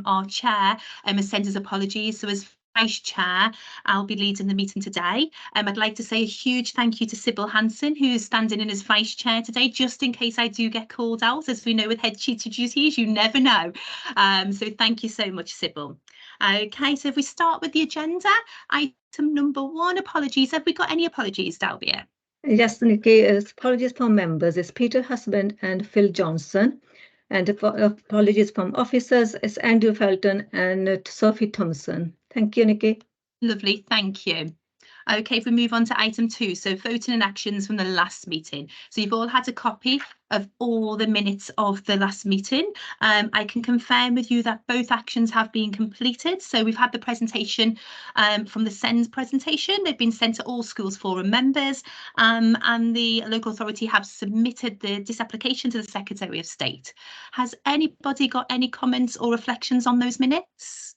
our chair has sent us apologies. So as Vice Chair, I'll be leading the meeting today. I'd like to say a huge thank you to Sybil Hanson, who's standing in as Vice Chair today, just in case I do get called out. As we know with head teacher duties, you never know. So thank you so much, Sybil. Okay, so if we start with the agenda, item number 1, apologies. Have we got any apologies, Dalbia? Yes, Nikki, apologies from members. It's Peter Husband and Phil Johnson. And apologies from officers, it's Andrew Felton and Sophie Thompson. Thank you, Nikki. Lovely, thank you. Okay, if we move on to item 2, so voting and actions from the last meeting. So you've all had a copy of all the minutes of the last meeting. I can confirm with you that both actions have been completed. So we've had the presentation from the SENS presentation. They've been sent to all schools forum members, and the local authority have submitted the disapplication to the Secretary of State. Has anybody got any comments or reflections on those minutes?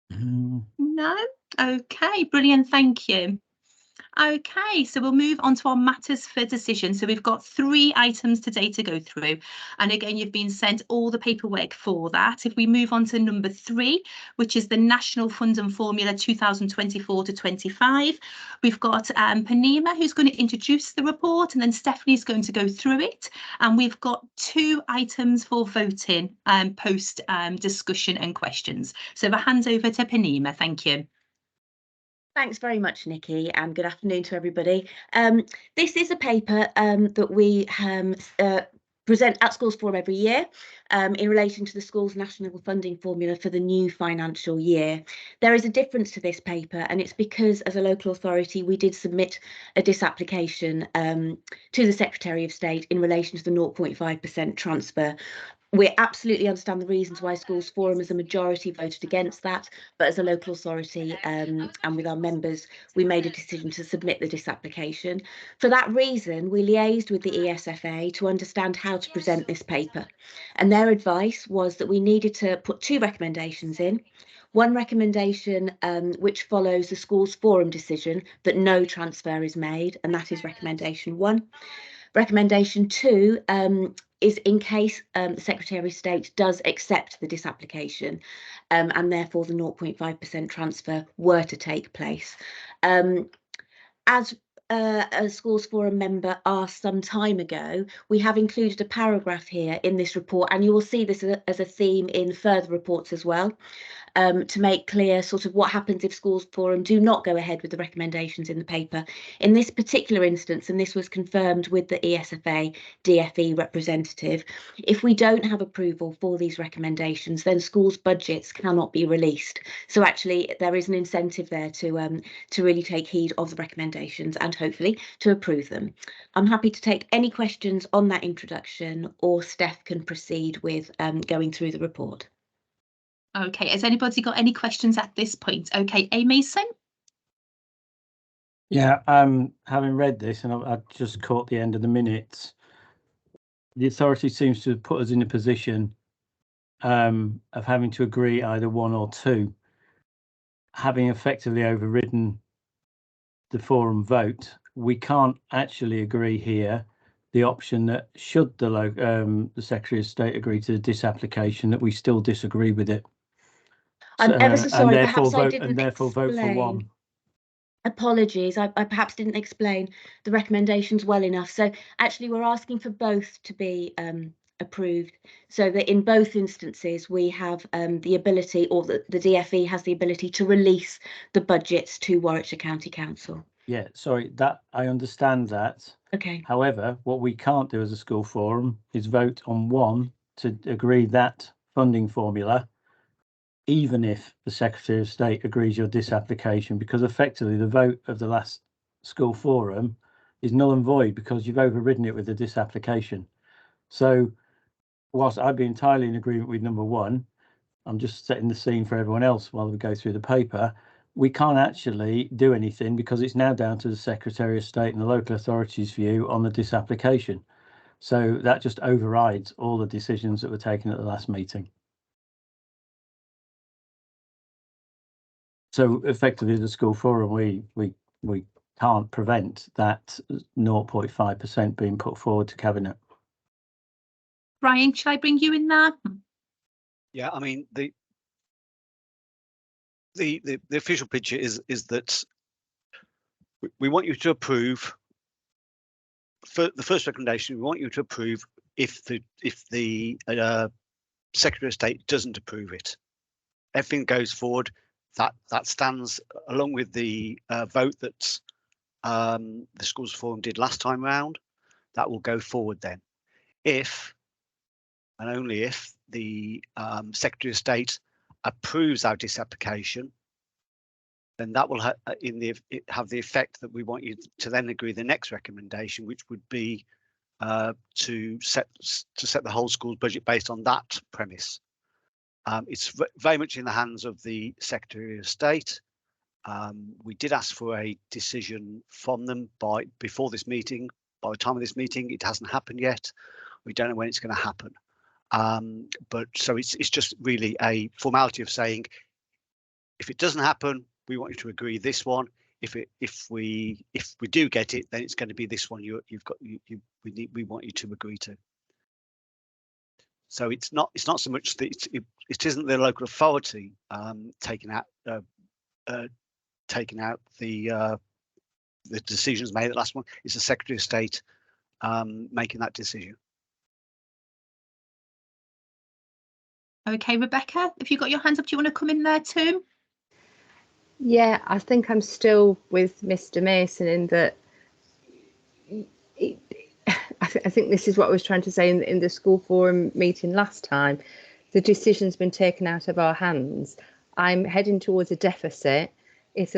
No? Okay, brilliant, thank you. Okay, so we'll move on to our matters for decision. So we've got 3 items today to go through. And again, you've been sent all the paperwork for that. If we move on to number 3, which is the National Funding Formula 2024 to 25, we've got Panima, who's going to introduce the report, and then Stephanie's going to go through it. And we've got 2 items for voting post discussion and questions. So the hands over to Panima. Thank you. Thanks very much, Nikki, and good afternoon to everybody. This is a paper that we present at Schools Forum every year in relation to the school's national funding formula for the new financial year. There is a difference to this paper, and it's because as a local authority we did submit a disapplication to the Secretary of State in relation to the 0.5% transfer. We absolutely understand the reasons why Schools Forum as a majority voted against that, but as a local authority and with our members, we made a decision to submit the disapplication. For that reason, we liaised with the ESFA to understand how to present this paper. And their advice was that we needed to put 2 recommendations in. One recommendation which follows the Schools Forum decision that no transfer is made, and that is recommendation 1. Recommendation 2 is in case the Secretary of State does accept the disapplication and therefore the 0.5% transfer were to take place. As a Schools Forum member asked some time ago, we have included a paragraph here in this report, and you will see this as a theme in further reports as well, to make clear sort of what happens if Schools Forum do not go ahead with the recommendations in the paper. In this particular instance, and this was confirmed with the ESFA DFE representative, if we don't have approval for these recommendations, then schools' budgets cannot be released. So actually there is an incentive there to really take heed of the recommendations and hopefully to approve them. I'm happy to take any questions on that introduction, or Steph can proceed with going through the report. Okay, has anybody got any questions at this point? Okay, A. Mason? Yeah, having read this, and I've just caught the end of the minutes, the authority seems to have put us in a position of having to agree either 1 or 2, having effectively overridden the forum vote. We can't actually agree here the option that should the Secretary of State agree to the disapplication, that we still disagree with it. I'm ever so sorry, perhaps I didn't therefore vote for 1. Apologies, I perhaps didn't explain the recommendations well enough. So actually we're asking for both to be approved, so that in both instances we have the ability, or the DFE has the ability to release the budgets to Warwickshire County Council. Yeah, sorry, that I understand that. Okay. However, what we can't do as a school forum is vote on 1 to agree that funding formula, even if the Secretary of State agrees your disapplication, because effectively the vote of the last school forum is null and void because you've overridden it with the disapplication. So whilst I'd be entirely in agreement with number 1, I'm just setting the scene for everyone else while we go through the paper. We can't actually do anything because it's now down to the Secretary of State and the local authority's view on the disapplication. So that just overrides all the decisions that were taken at the last meeting. So effectively, the school forum, we can't prevent that 0.5% being put forward to Cabinet. Brian, shall I bring you in there? Yeah, I mean the official picture is that we want you to approve. For the first recommendation, we want you to approve if the Secretary of State doesn't approve it. Everything goes forward. That stands along with the vote that the Schools Forum did last time round. That will go forward then. If and only if the Secretary of State approves our disapplication, then that will have the effect that we want you to then agree the next recommendation, which would be to set the whole school's budget based on that premise. It's very much in the hands of the Secretary of State. We did ask for a decision from them before this meeting. By the time of this meeting, it hasn't happened yet. We don't know when it's going to happen. But so it's just really a formality of saying, if it doesn't happen, we want you to agree this one. If we do get it, then it's going to be this one we want you to agree to. So it's not so much that it isn't the local authority taking out the decisions made. The last one is the Secretary of State making that decision. Okay, Rebecca, if you've got your hands up, do you want to come in there too? Yeah, I think I'm still with Mr. Mason in that I think this is what I was trying to say in the school forum meeting last time. The decision's been taken out of our hands. I'm heading towards a deficit. If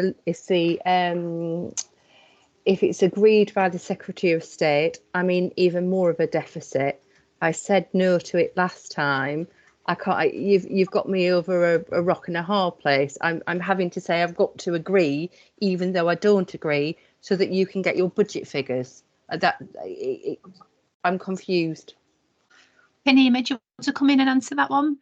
it's agreed by the Secretary of State, I mean even more of a deficit. I said no to it last time. I can't. You've got me over a rock and a hard place. I'm having to say I've got to agree, even though I don't agree, so that you can get your budget figures. I'm confused. Penny, do you want to come in and answer that one?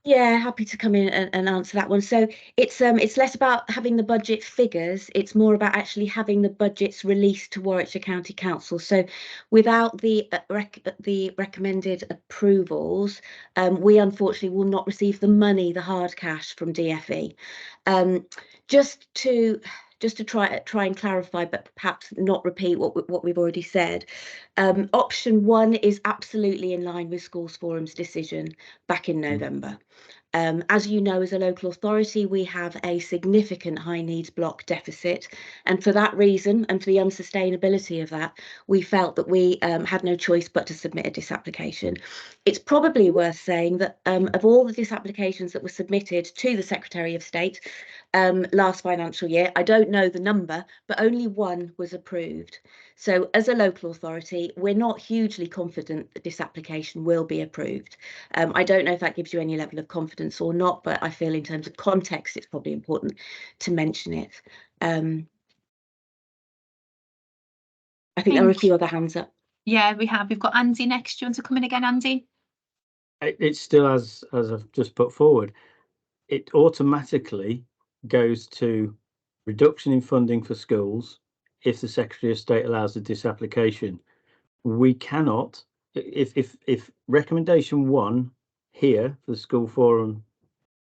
Yeah, happy to come in and answer that one. So it's less about having the budget figures, it's more about actually having the budgets released to Warwickshire County Council. So without the recommended approvals, we unfortunately will not receive the money, the hard cash from DFE. Just to try and clarify, but perhaps not repeat what we've already said. Option 1 is absolutely in line with Schools Forum's decision back in November. As you know, as a local authority, we have a significant high needs block deficit. And for that reason, and for the unsustainability of that, we felt that we had no choice but to submit a disapplication. It's probably worth saying that of all the disapplications that were submitted to the Secretary of State last financial year, I don't know the number, but only one was approved. So as a local authority, we're not hugely confident that this application will be approved. I don't know if that gives you any level of confidence or not, but I feel in terms of context, it's probably important to mention it. I think there are a few other hands up. Yeah, we have. We've got Andy next. Do you want to come in again, Andy? It's still as I've just put forward. It automatically goes to reduction in funding for schools if the Secretary of State allows the disapplication. We cannot, if recommendation 1 here for the school forum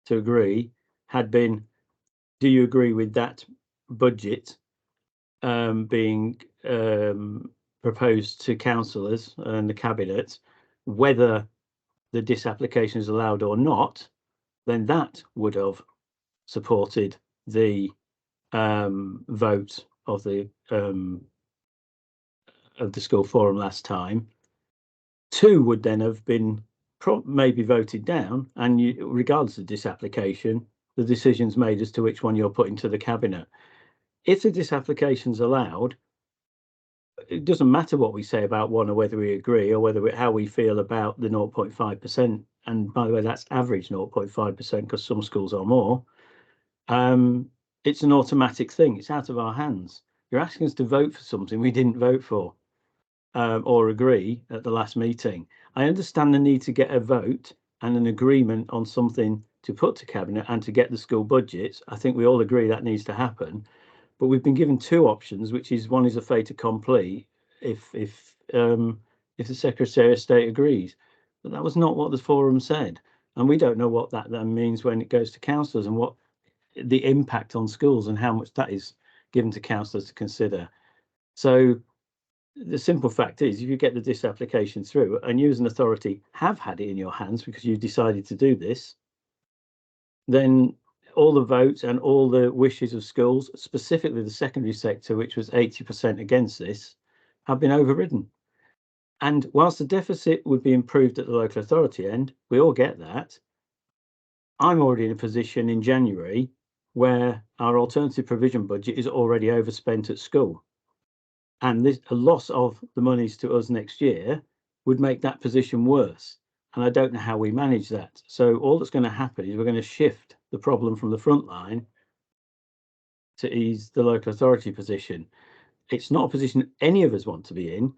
to agree had been, do you agree with that budget being proposed to councillors and the cabinet, whether the disapplication is allowed or not, then that would have supported the vote of the school forum last time. 2 would then have been maybe voted down, and regardless of disapplication, the decision's made as to which one you're putting to the cabinet. If the disapplication's allowed, it doesn't matter what we say about one or whether we agree or how we feel about the 0.5%. And by the way, that's average 0.5% because some schools are more. It's an automatic thing. It's out of our hands. You're asking us to vote for something we didn't vote for or agree at the last meeting. I understand the need to get a vote and an agreement on something to put to cabinet and to get the school budgets. I think we all agree that needs to happen. But we've been given 2 options, which is one is a fait accompli if the Secretary of State agrees. But that was not what the forum said. And we don't know what that then means when it goes to councillors and what the impact on schools and how much that is given to councillors to consider. So the simple fact is, if you get the disapplication through and you as an authority have had it in your hands because you decided to do this, then all the votes and all the wishes of schools, specifically the secondary sector, which was 80% against this, have been overridden. And whilst the deficit would be improved at the local authority end, we all get that. I'm already in a position in January where our alternative provision budget is already overspent at school. And this, a loss of the monies to us next year would make that position worse. And I don't know how we manage that. So all that's going to happen is we're going to shift the problem from the front line to ease the local authority position. It's not a position any of us want to be in,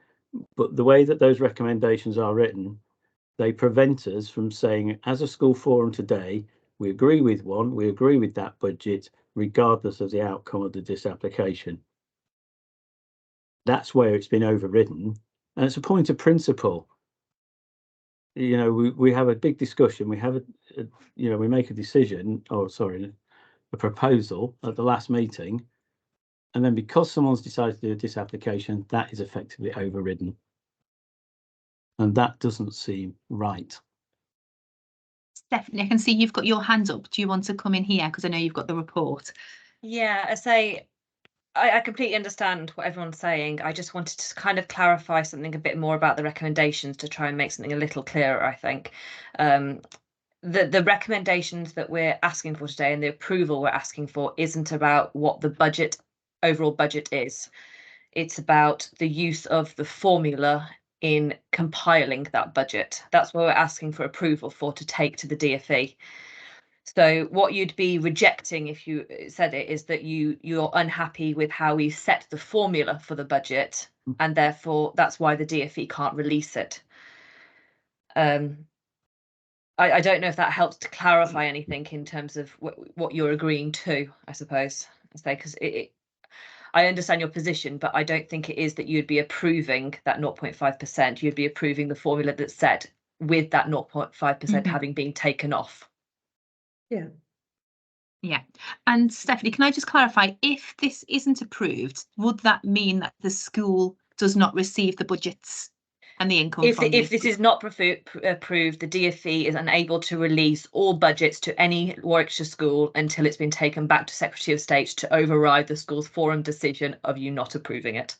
but the way that those recommendations are written, they prevent us from saying, as a school forum today, we agree with one, we agree with that budget, regardless of the outcome of the disapplication. That's where it's been overridden. And it's a point of principle. You know, we have a big discussion, we have we make a decision, a proposal at the last meeting, and then because someone's decided to do a disapplication, that is effectively overridden. And that doesn't seem right. Stephanie, I can see you've got your hand up. Do you want to come in here? Because I know you've got the report. Yeah, I completely understand what everyone's saying. I just wanted to kind of clarify something a bit more about the recommendations to try and make something a little clearer, I think. The recommendations that we're asking for today and the approval we're asking for isn't about what the overall budget is. It's about the use of the formula in compiling that budget. That's what we're asking for approval for to take to the DfE. So what you'd be rejecting if you said it is that you're unhappy with how we set the formula for the budget, and therefore that's why the DfE can't release it. I don't know if that helps to clarify anything in terms of what you're agreeing to, I suppose, because I understand your position, but I don't think it is that you'd be approving that 0.5%. You'd be approving the formula that's set with that 0.5% having been taken off. Yeah. And Stephanie, can I just clarify, if this isn't approved, would that mean that the school does not receive the budgets and the income If this is not approved, the DfE is unable to release all budgets to any Warwickshire school until it's been taken back to Secretary of State to override the school's forum decision of you not approving it.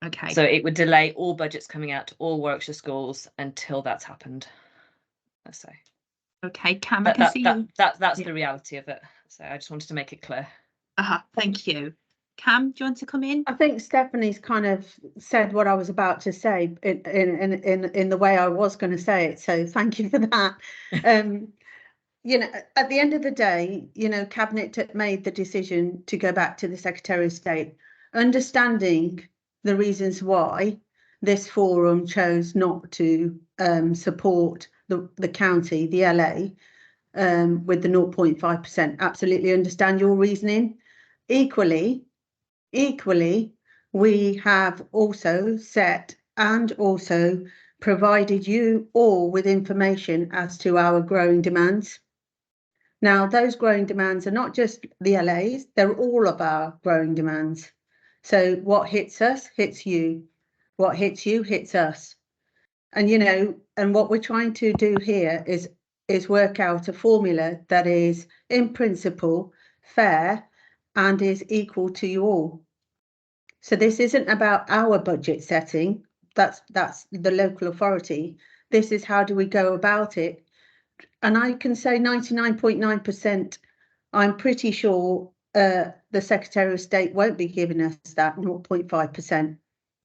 Okay. So it would delay all budgets coming out to all Warwickshire schools until that's happened. Let's say. Okay, Cam, I can see you. That's the reality of it. So I just wanted to make it clear. Thank you. Cam, do you want to come in? I think Stephanie's kind of said what I was about to say in the way I was going to say it. So thank you for that. You know, at the end of the day, you know, Cabinet made the decision to go back to the Secretary of State, understanding the reasons why this forum chose not to support the county, the LA, with the 0.5%. Absolutely understand your reasoning. Equally, we have also set and also provided you all with information as to our growing demands. Now, those growing demands are not just the LA's, they're all of our growing demands. So what hits us, hits you. What hits you, hits us. And, you know, and what we're trying to do here is work out a formula that is, in principle, fair and is equal to you all. So this isn't about our budget setting. That's the local authority. This is how do we go about it. And I can say 99.9%, I'm pretty sure the Secretary of State won't be giving us that 0.5%.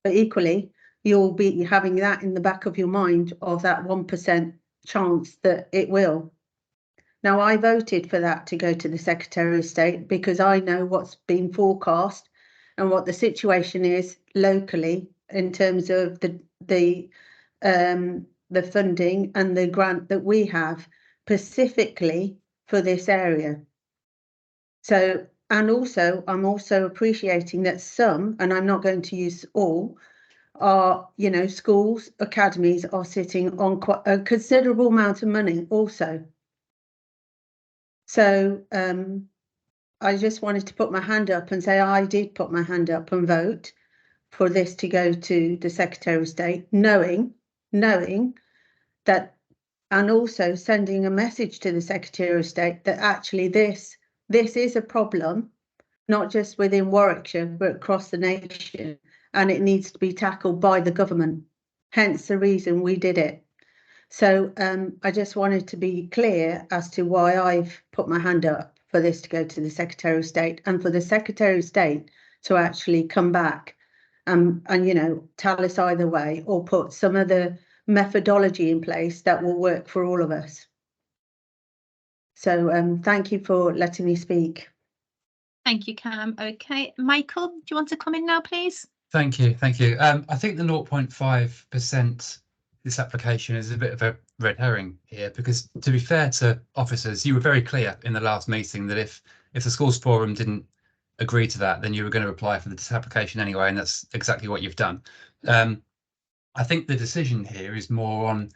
But equally, you'll be having that in the back of your mind of that 1% chance that it will. Now, I voted for that to go to the Secretary of State because I know what's been forecast and what the situation is locally in terms of the funding and the grant that we have specifically for this area. So, and also, I'm also appreciating that some, and I'm not going to use all, are, you know, schools, academies are sitting on quite a considerable amount of money also. So I just wanted to put my hand up and say I did put my hand up and vote for this to go to the Secretary of State, knowing that, and also sending a message to the Secretary of State that actually this is a problem, not just within Warwickshire, but across the nation, and it needs to be tackled by the government, hence the reason we did it. So I just wanted to be clear as to why I've put my hand up for this to go to the Secretary of State, and for the Secretary of State to actually come back and you know, tell us either way, or put some of the methodology in place that will work for all of us. So thank you for letting me speak. Thank you, Cam. Okay, Michael, do you want to come in now, please? Thank you. I think the 0.5% this application is a bit of a red herring here, because to be fair to officers, you were very clear in the last meeting that if the schools forum didn't agree to that, then you were going to apply for the disapplication anyway, and that's exactly what you've done. I think the decision here is more on,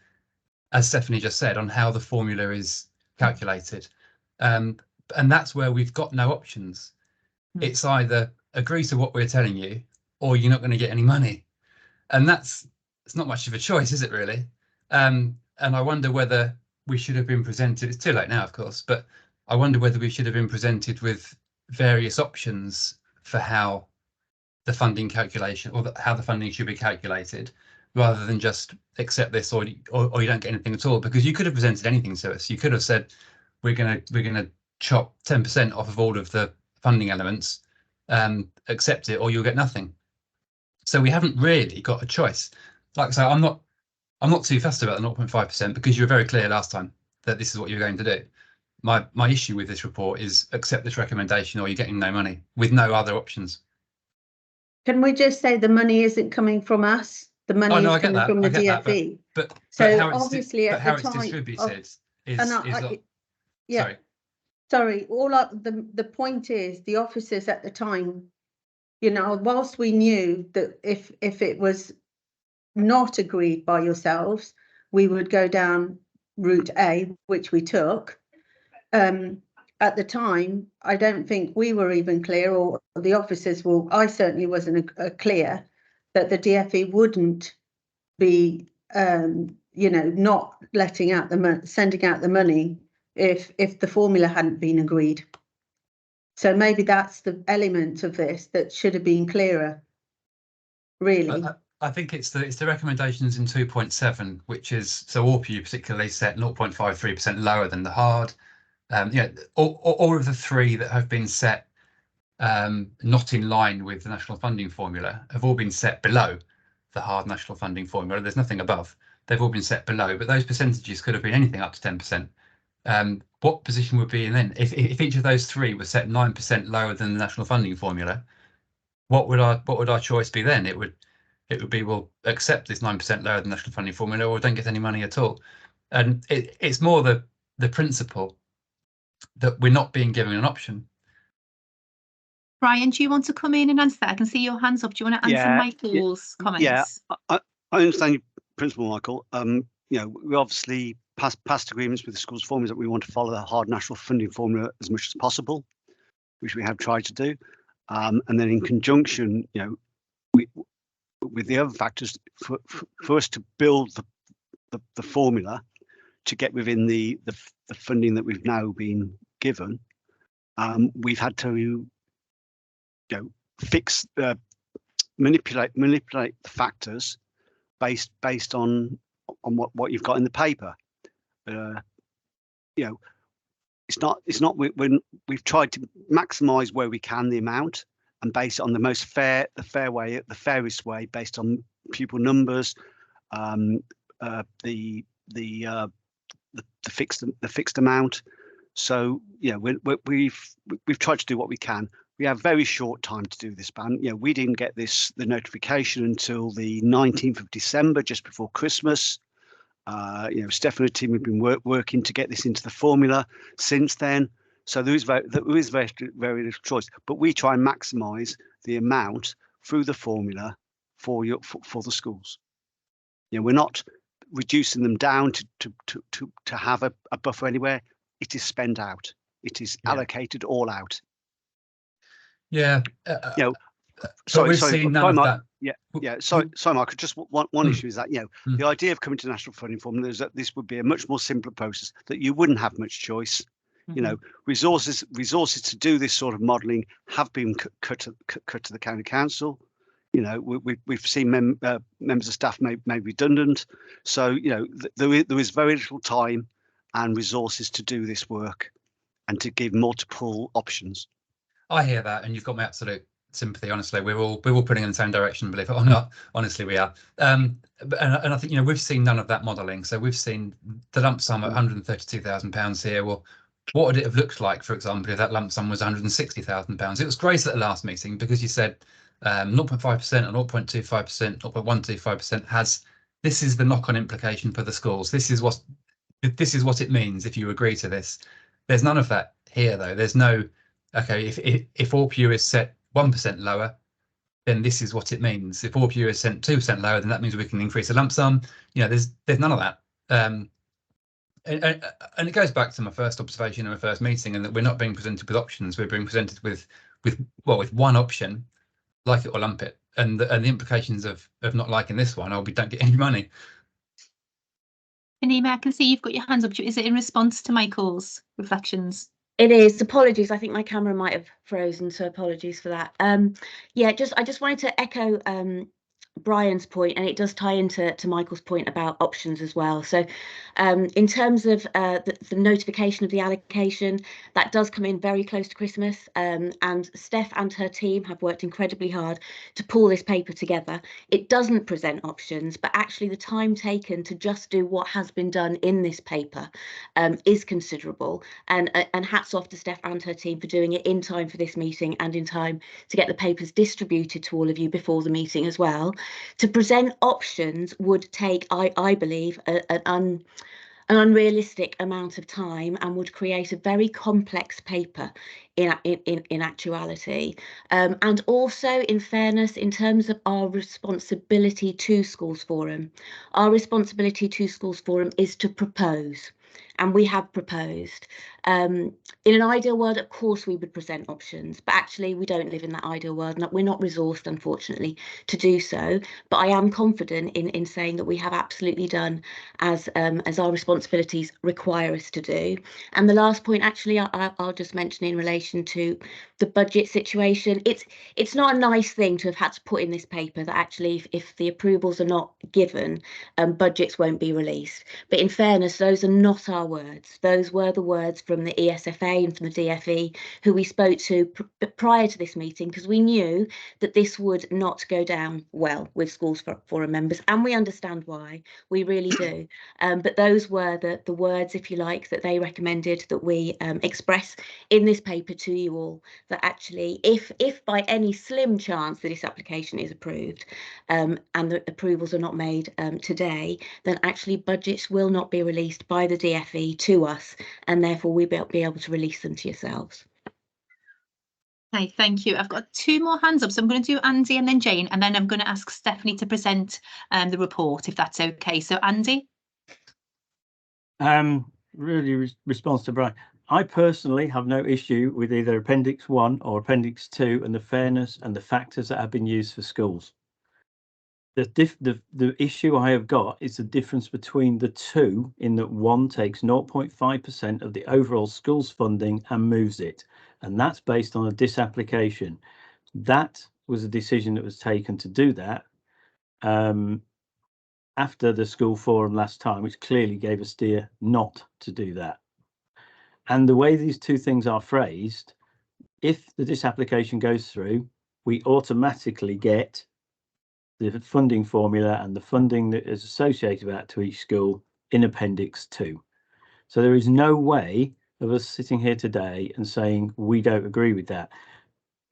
as Stephanie just said, on how the formula is calculated. And that's where we've got no options. It's either agree to what we're telling you, or you're not going to get any money. And it's not much of a choice, is it really? And I wonder whether we should have been presented, it's too late now, of course, but I wonder whether we should have been presented with various options for how the funding calculation, or how the funding should be calculated, rather than just accept this or you don't get anything at all. Because you could have presented anything to us. You could have said we're gonna chop 10% off of all of the funding elements, accept it, or you'll get nothing. So we haven't really got a choice. Like I say, I'm not too fussed about the 0.5% because you were very clear last time that this is what you're going to do. My issue with this report is accept this recommendation or you're getting no money with no other options. Can we just say the money isn't coming from us? The money is coming from the DFE. But so how obviously but at how the it's time distributed yeah. Sorry, the point is the officers at the time, you know, whilst we knew that if it was not agreed by yourselves, we would go down route A, which we took. At the time, I don't think we were even clear, or the officers will. I certainly wasn't clear that the DFE wouldn't be, you know, not letting out sending out the money if the formula hadn't been agreed. So maybe that's the element of this that should have been clearer. Really. I think it's the recommendations in 2.7, which is, so ARPU particularly set 0.53% lower than the hard. Yeah, all of the three that have been set not in line with the national funding formula have all been set below the hard national funding formula. There's nothing above. They've all been set below, but those percentages could have been anything up to 10%. What position would be in then if each of those three was set 9% lower than the national funding formula? What would our choice be then? It would be, well, accept this 9% lower than national funding formula, or don't get any money at all. And it's more the principle that we're not being given an option. Brian, do you want to come in and answer that? I can see your hands up. Do you want to answer Michael's comments? Yeah, I understand your principle, Michael. You know, we obviously passed agreements with the schools forums that we want to follow the hard national funding formula as much as possible, which we have tried to do. And then in conjunction, you know, with the other factors, for us to build the formula to get within the funding that we've now been given, we've had to, you know, manipulate the factors based on what you've got in the paper. You know, it's not we've tried to maximise where we can the amount and base it on the fairest way based on pupil numbers, the fixed amount. So yeah, we've tried to do what we can. We have very short time to do this ban. You know, we didn't get the notification until the 19th of December, just before Christmas. You know, Steph and her team have been working to get this into the formula since then. So there is very little choice. But we try and maximise the amount through the formula for the schools. You know, we're not reducing them down to have a buffer anywhere. It is spent out. It is allocated all out. Yeah. You know, We've seen none of that. Yeah. Sorry, Mark. Just one issue is that, you know, the idea of coming to national funding formula is that this would be a much more simpler process, that you wouldn't have much choice. You know, resources to do this sort of modelling have been cut to the county council. You know, we've seen members of staff made redundant. So, you know, there is very little time and resources to do this work and to give multiple options. I hear that, and you've got my absolute sympathy. Honestly, we're all putting in the same direction, believe it or not. Honestly, we are. And I think, you know, we've seen none of that modelling. So we've seen the lump sum at £132,000 here. Well, what would it have looked like, for example, if that lump sum was £160,000? It was great at the last meeting because you said 0.5% or 0.25%, 0.125% has. This is the knock-on implication for the schools. This is what it means if you agree to this. There's none of that here, though. There's no, okay, if ORPU is set 1% lower, then this is what it means. If ORPU is set 2% lower, then that means we can increase the lump sum. You know, there's none of that. And it goes back to my first observation in my first meeting, and that we're not being presented with options. We're being presented with one option, like it or lump it, and the implications of not liking this one, we don't get any money. Anima, I can see you've got your hands up. Is it in response to Michael's reflections? It is. Apologies. I think my camera might have frozen, so apologies for that. Yeah, I just wanted to echo Brian's point, and it does tie into Michael's point about options as well. So in terms of the notification of the allocation, that does come in very close to Christmas, and Steph and her team have worked incredibly hard to pull this paper together. It doesn't present options, but actually the time taken to just do what has been done in this paper is considerable, and hats off to Steph and her team for doing it in time for this meeting and in time to get the papers distributed to all of you before the meeting as well. To present options would take, I believe, an unrealistic amount of time and would create a very complex paper in actuality. And also, in fairness, in terms of our responsibility to Schools Forum, our responsibility to Schools Forum is to propose. And we have proposed. In an ideal world, of course, we would present options, but actually we don't live in that ideal world. We're not resourced, unfortunately, to do so. But I am confident in saying that we have absolutely done as our responsibilities require us to do. And the last point, actually, I'll just mention in relation to the budget situation. It's not a nice thing to have had to put in this paper that actually, if the approvals are not given, budgets won't be released. But in fairness, those are not our words. Those were the words from the ESFA and from the DFE, who we spoke to prior to this meeting, because we knew that this would not go down well with Schools Forum members, and we understand why. We really do. But those were the words, if you like, that they recommended that we express in this paper to you all, that actually, if by any slim chance that this application is approved and the approvals are not made today, then actually budgets will not be released by the DFE to us, and therefore we'll be able to release them to yourselves. Okay, thank you. I've got two more hands up, so I'm going to do Andy and then Jane, and then I'm going to ask Stephanie to present the report, if that's okay. So Andy? Really response to Brian. I personally have no issue with either Appendix 1 or Appendix 2 and the fairness and the factors that have been used for schools. The issue I have got is the difference between the two, in that one takes 0.5% of the overall schools funding and moves it, and that's based on a disapplication. That was a decision that was taken to do that after the school forum last time, which clearly gave a steer not to do that. And the way these two things are phrased, if the disapplication goes through, we automatically get the funding formula and the funding that is associated with that to each school in Appendix 2. So there is no way of us sitting here today and saying we don't agree with that.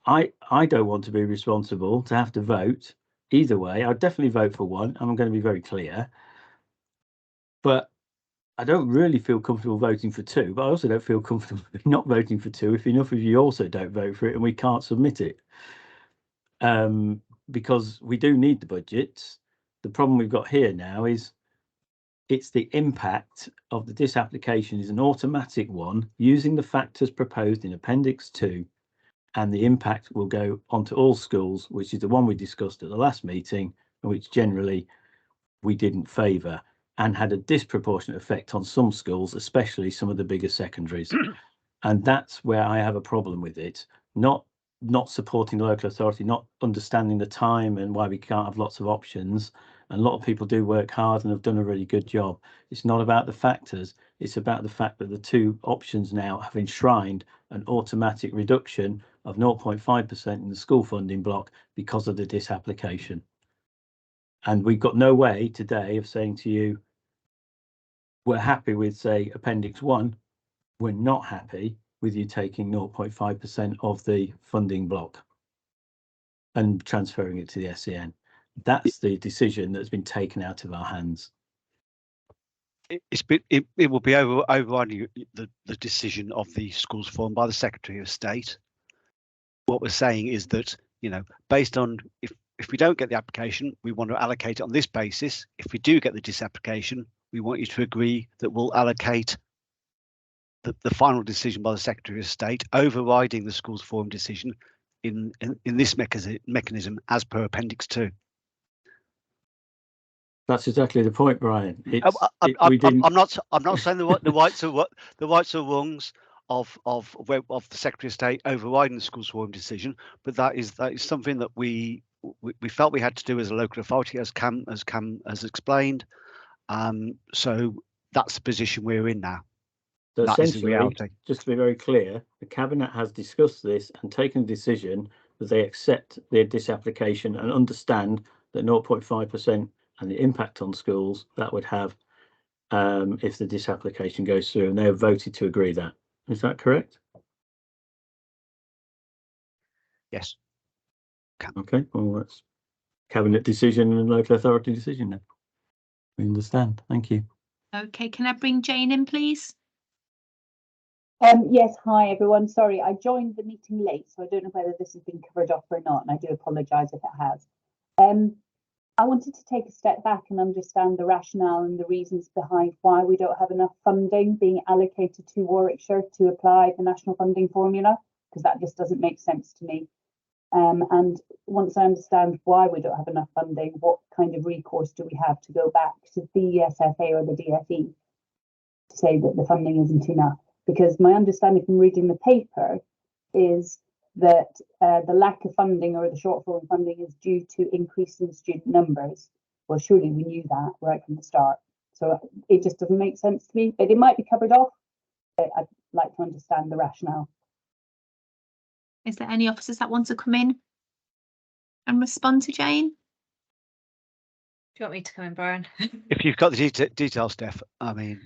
I don't want to be responsible to have to vote either way. I'd definitely vote for one. I'm going to be very clear. But I don't really feel comfortable voting for two, but I also don't feel comfortable not voting for two if enough of you also don't vote for it and we can't submit it. because we do need the budgets. The problem we've got here now is it's the impact of the disapplication is an automatic one using the factors proposed in Appendix 2, and the impact will go onto all schools, which is the one we discussed at the last meeting, which generally we didn't favour, and had a disproportionate effect on some schools, especially some of the bigger secondaries. And that's where I have a problem with it, not supporting the local authority, not understanding the time and why we can't have lots of options. And a lot of people do work hard and have done a really good job. It's not about the factors, it's about the fact that the two options now have enshrined an automatic reduction of 0.5% in the school funding block because of the disapplication. And we've got no way today of saying to you, we're happy with, say, Appendix 1, we're not happy with you taking 0.5% of the funding block and transferring it to the SEN. That's the decision that's been taken out of our hands. It will be overriding the decision of the schools forum by the Secretary of State. What we're saying is that, you know, based on if we don't get the application, we want to allocate it on this basis. If we do get the disapplication, we want you to agree that we'll allocate the final decision by the Secretary of State, overriding the schools forum decision in this mechanism as per Appendix 2. That's exactly the point, Brian. I'm not saying the rights or wrongs of the Secretary of State overriding the schools forum decision, but that is something that we felt we had to do as a local authority, as Cam has explained. So that's the position we're in now. So that is the essentially, reality. Just to be very clear, the Cabinet has discussed this and taken a decision that they accept the disapplication and understand that 0.5% and the impact on schools that would have if the disapplication goes through, and they have voted to agree that. Is that correct? Yes. Okay, well, that's Cabinet decision and local authority decision then. We understand. Thank you. Okay, can I bring Jane in, please? Yes, hi everyone. Sorry, I joined the meeting late, so I don't know whether this has been covered off or not, and I do apologise if it has. I wanted to take a step back and understand the rationale and the reasons behind why we don't have enough funding being allocated to Warwickshire to apply the national funding formula, because that just doesn't make sense to me. And once I understand why we don't have enough funding, what kind of recourse do we have to go back to the SFA or the DFE to say that the funding isn't enough? Because my understanding from reading the paper is that the lack of funding or the shortfall in funding is due to increasing student numbers. Well, surely we knew that right from the start. So it just doesn't make sense to me. But it might be covered off, but I'd like to understand the rationale. Is there any officers that want to come in and respond to Jane? Do you want me to come in, Brian? If you've got the details, Steph, I mean,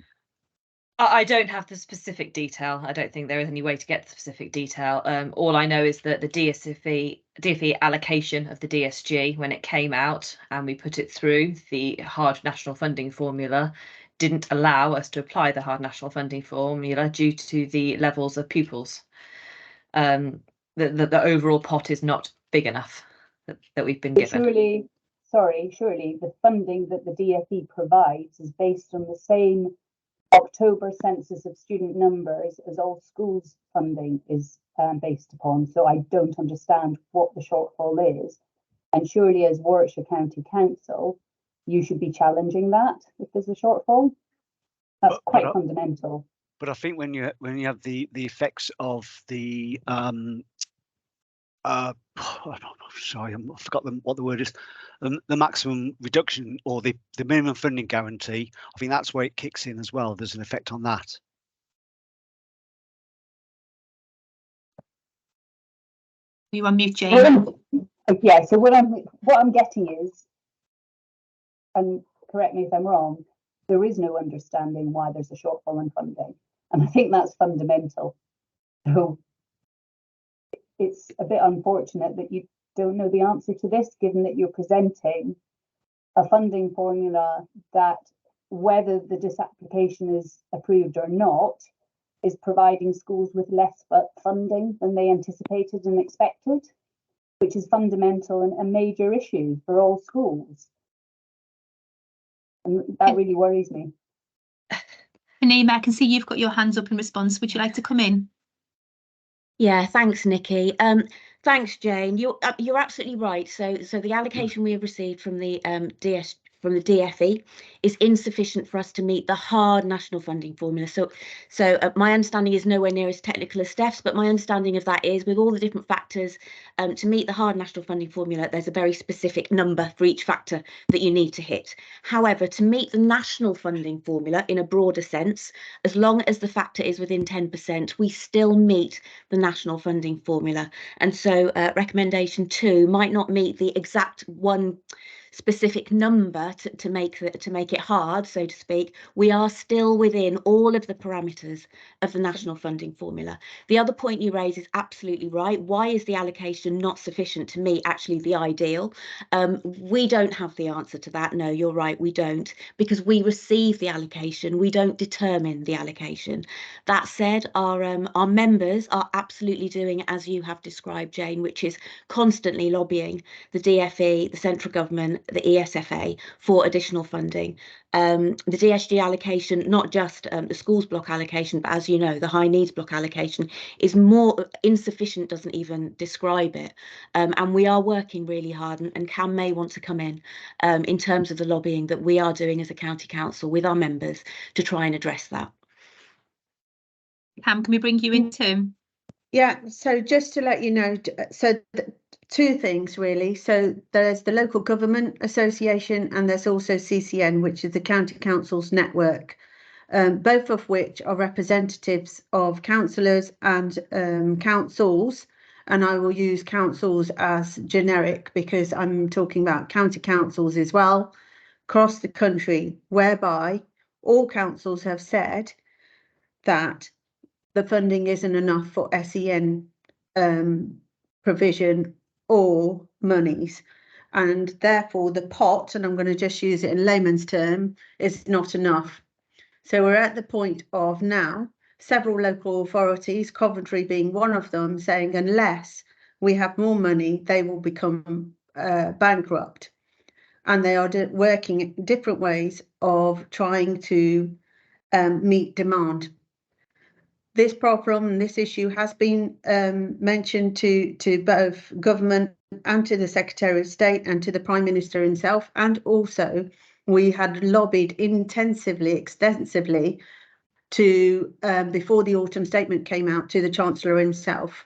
I don't have the specific detail. I don't think there is any way to get the specific detail. All I know is that the DFE allocation of the DSG, when it came out and we put it through the hard national funding formula, didn't allow us to apply the hard national funding formula due to the levels of pupils. The overall pot is not big enough that we've been given. Surely the funding that the DFE provides is based on the same October census of student numbers as all schools funding is based upon. So I don't understand what the shortfall is. And surely as Warwickshire County Council, you should be challenging that if there's a shortfall. That's quite fundamental. But I think when you have the effects of the sorry, I forgot what the word is. The maximum reduction or the minimum funding guarantee, I think that's where it kicks in as well. There's an effect on that. You unmute Jane. Yeah, so what I'm getting is, and correct me if I'm wrong, there is no understanding why there's a shortfall in funding. And I think that's fundamental. So it's a bit unfortunate that you don't know the answer to this, given that you're presenting a funding formula that, whether the disapplication is approved or not, is providing schools with less funding than they anticipated and expected. which is fundamental and a major issue for all schools. And that really worries me. Naima, I can see you've got your hands up in response. Would you like to come in? Yeah, thanks, Nikki. Thanks, Jane. You're absolutely right. So the allocation we have received from the DFE is insufficient for us to meet the hard national funding formula. So my understanding is nowhere near as technical as Steph's, but my understanding of that is with all the different factors to meet the hard national funding formula, there's a very specific number for each factor that you need to hit. However, to meet the national funding formula in a broader sense, as long as the factor is within 10%, we still meet the national funding formula. And so recommendation 2 might not meet the exact one specific number to make it hard, so to speak. We are still within all of the parameters of the national funding formula. The other point you raise is absolutely right. Why is the allocation not sufficient to meet actually the ideal? We don't have the answer to that. No, you're right, we don't, because we receive the allocation, we don't determine the allocation. That said, our members are absolutely doing as you have described, Jane, which is constantly lobbying the DFE, the central government, the ESFA for additional funding. The DSG allocation, not just the schools block allocation, but as you know, the high needs block allocation is more insufficient, doesn't even describe it. And we are working really hard, and Cam may want to come in terms of the lobbying that we are doing as a county council with our members to try and address that. Cam, can we bring you in too? Yeah, so just to let you know, so 2 things really. So there's the Local Government Association and there's also CCN, which is the County Councils Network, both of which are representatives of councillors and councils. And I will use councils as generic because I'm talking about county councils as well, across the country, whereby all councils have said that the funding isn't enough for SEN provision or monies, and therefore the pot, and I'm going to just use it in layman's term, is not enough. So we're at the point of now several local authorities, Coventry being one of them, saying unless we have more money, they will become bankrupt, and they are working in different ways of trying to meet demand. This problem and this issue has been mentioned to both government and to the Secretary of State and to the Prime Minister himself, and also we had lobbied extensively to before the autumn statement came out, to the Chancellor himself.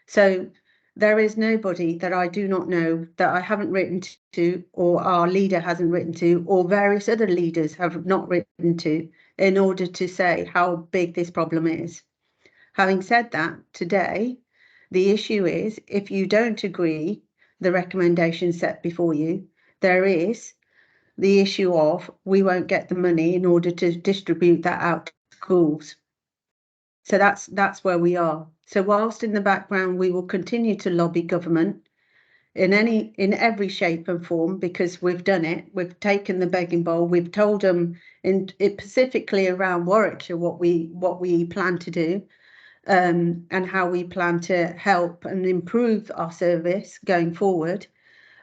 So there is nobody that I do not know that I haven't written to, or our leader hasn't written to, or various other leaders have not written to, in order to say how big this problem is. Having said that, today, the issue is if you don't agree the recommendation set before you, there is the issue of we won't get the money in order to distribute that out to schools. So that's where we are. So whilst in the background, we will continue to lobby government in every shape and form, because we've done it. We've taken the begging bowl. We've told them specifically around Warwickshire what we plan to do, and how we plan to help and improve our service going forward.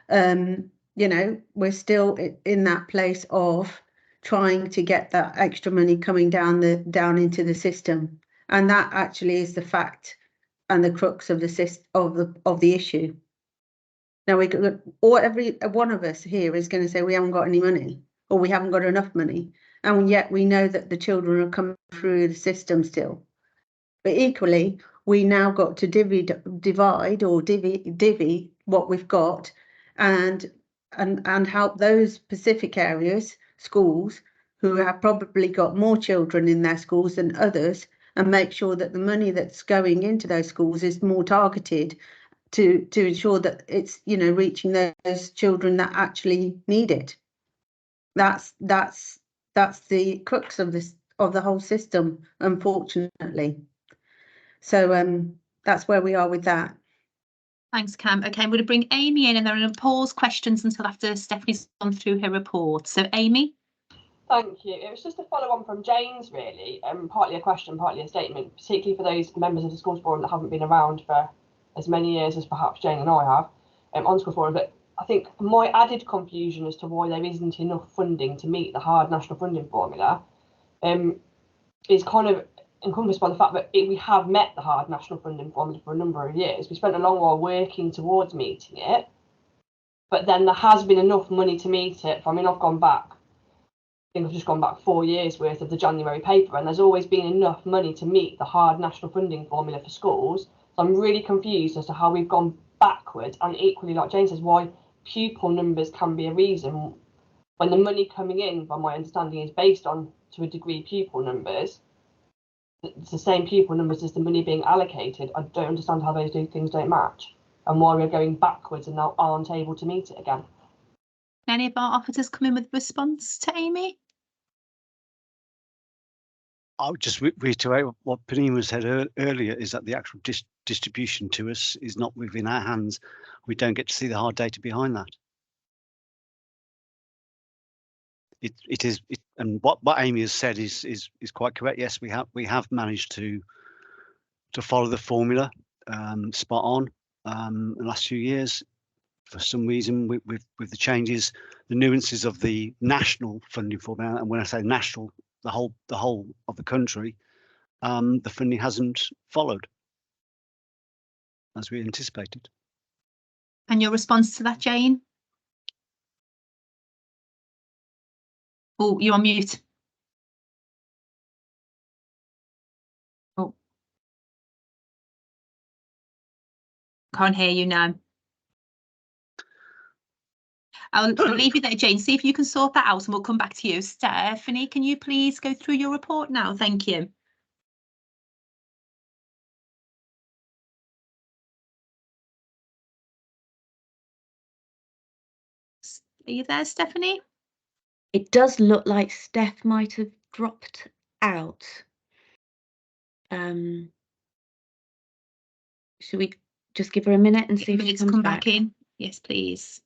You know, we're still in that place of trying to get that extra money coming down into the system, and that actually is the fact and the crux of the issue. Now every one of us here is going to say we haven't got any money, or we haven't got enough money, and yet we know that the children are coming through the system still. But equally, we now got to divvy what we've got, and help those specific areas, schools, who have probably got more children in their schools than others, and make sure that the money that's going into those schools is more targeted to ensure that it's, you know, reaching those children that actually need it. That's the crux of the whole system, unfortunately. So that's where we are with that. Thanks, Cam. Okay, I'm going to bring Amy in, and then I'm going to pause questions until after Stephanie's gone through her report. So, Amy. Thank you. It was just a follow on from Jane's, really, partly a question, partly a statement, particularly for those members of the Schools Forum that haven't been around for as many years as perhaps Jane and I have. on School Forum, but I think my added confusion as to why there isn't enough funding to meet the hard national funding formula is kind of encompassed by the fact that we have met the hard national funding formula for a number of years. We spent a long while working towards meeting it, but then there has been enough money to meet it. I mean, I've gone back, I think I've just gone back 4 years worth of the January paper, and there's always been enough money to meet the hard national funding formula for schools. So I'm really confused as to how we've gone backwards, and equally, like Jane says, why pupil numbers can be a reason when the money coming in, by my understanding, is based on, to a degree, pupil numbers. It's the same pupil numbers as the money being allocated. I don't understand how those two things don't match, and why we're going backwards and now aren't able to meet it again. Any of our officers come in with a response to Amy? I would just reiterate what Panima said earlier, is that the actual distribution to us is not within our hands. We don't get to see the hard data behind that. It is, and what Amy has said is quite correct. Yes, we have managed to follow the formula spot on the last few years. For some reason, with the changes, the nuances of the national funding formula, and when I say national, the whole of the country, the funding hasn't followed as we anticipated. And your response to that, Jane? Oh, you're on mute. Oh. Can't hear you now. I'll leave you there, Jane. See if you can sort that out and we'll come back to you. Stephanie, can you please go through your report now? Thank you. Are you there, Stephanie? It does look like Steph might have dropped out. Should we just give her a minute and see if she comes come back in? Yes, please.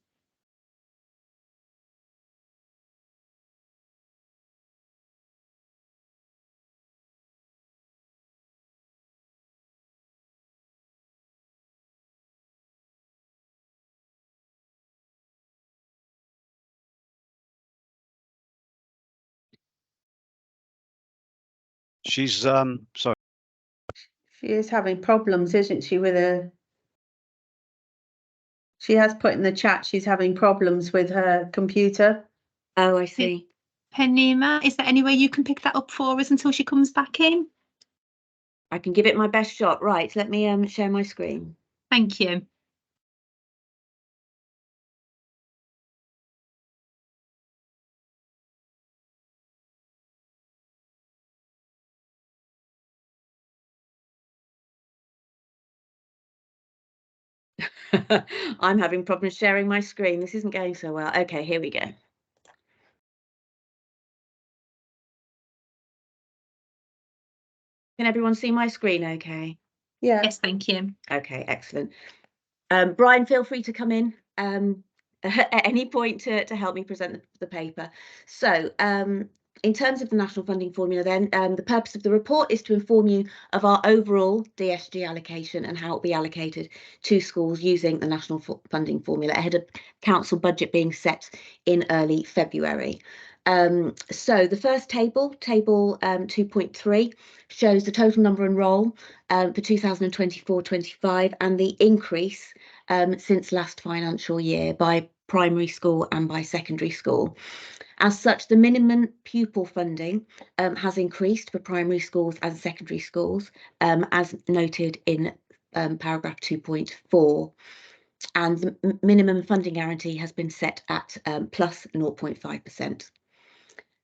She's sorry. She is having problems, isn't she, with her? She has put in the chat she's having problems with her computer. Oh, I see. Panima, is there any way you can pick that up for us until she comes back in? I can give it my best shot. Right, let me share my screen. Thank you. I'm having problems sharing my screen. This isn't going so well. Okay, here we go. Can everyone see my screen okay? Yeah. Yes, thank you. Okay, excellent. Brian, feel free to come in at any point to help me present the paper. So in terms of the national funding formula then, the purpose of the report is to inform you of our overall DSG allocation and how it will be allocated to schools using the national funding formula ahead of council budget being set in early February. So the first table 2.3, shows the total number enrolled for 2024-25 and the increase since last financial year by primary school and by secondary school. As such, the minimum pupil funding has increased for primary schools and secondary schools, as noted in paragraph 2.4. And the minimum funding guarantee has been set at plus 0.5%.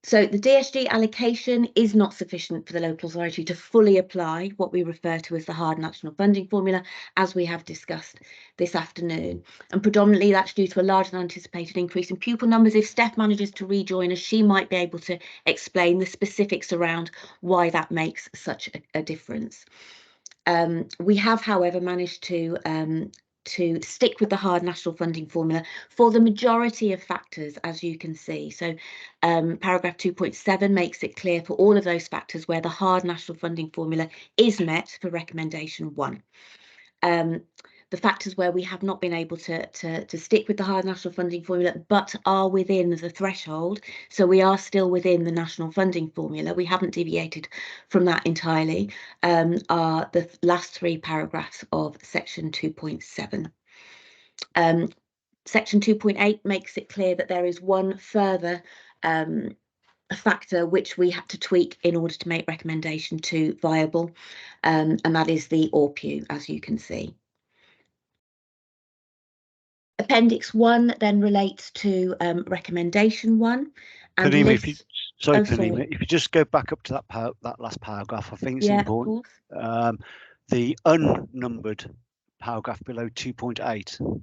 So the DSG allocation is not sufficient for the local authority to fully apply what we refer to as the hard national funding formula, as we have discussed this afternoon. And predominantly that's due to a larger than anticipated increase in pupil numbers. If Steph manages to rejoin us, she might be able to explain the specifics around why that makes such a difference. We have, however, managed to stick with the hard national funding formula for the majority of factors, as you can see. So paragraph 2.7 makes it clear for all of those factors where the hard national funding formula is met for recommendation 1. the factors where we have not been able to stick with the hard national funding formula, but are within the threshold. So we are still within the national funding formula. We haven't deviated from that entirely. Are the last 3 paragraphs of section 2.7. Section 2.8 makes it clear that there is one further factor which we had to tweak in order to make recommendation 2 viable, and that is the ORPU, as you can see. Appendix 1 then relates to recommendation 1. And Panima, lists... sorry, Oh, Panima, sorry. if you just go back up to that last paragraph, I think it's Yeah, important. of course. The unnumbered paragraph below 2.8.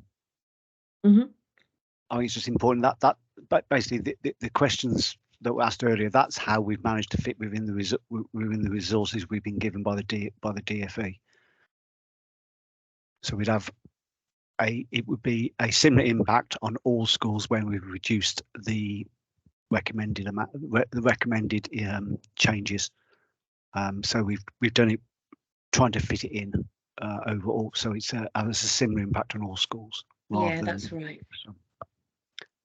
Mm-hmm. I think it's just important that basically the questions that were asked earlier, that's how we've managed to fit within the resources we've been given by the DFE. So we'd have it would be a similar impact on all schools when we've reduced the recommended amount, the recommended changes. So we've done it trying to fit it in overall. So it's a similar impact on all schools. Yeah, that's right.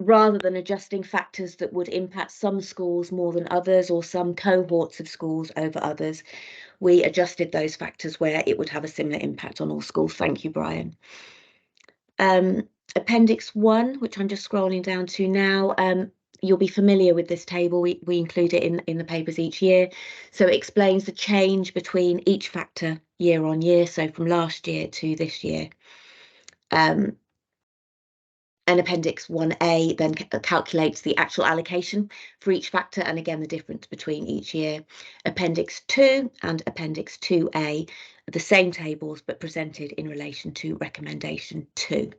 Rather than adjusting factors that would impact some schools more than others or some cohorts of schools over others, we adjusted those factors where it would have a similar impact on all schools. Thank you, Brian. Appendix 1, which I'm just scrolling down to now, you'll be familiar with this table. We include it in the papers each year. So it explains the change between each factor year on year, so from last year to this year. And Appendix 1A then calculates the actual allocation for each factor, and again the difference between each year. Appendix 2 and Appendix 2A are the same tables but presented in relation to recommendation 2.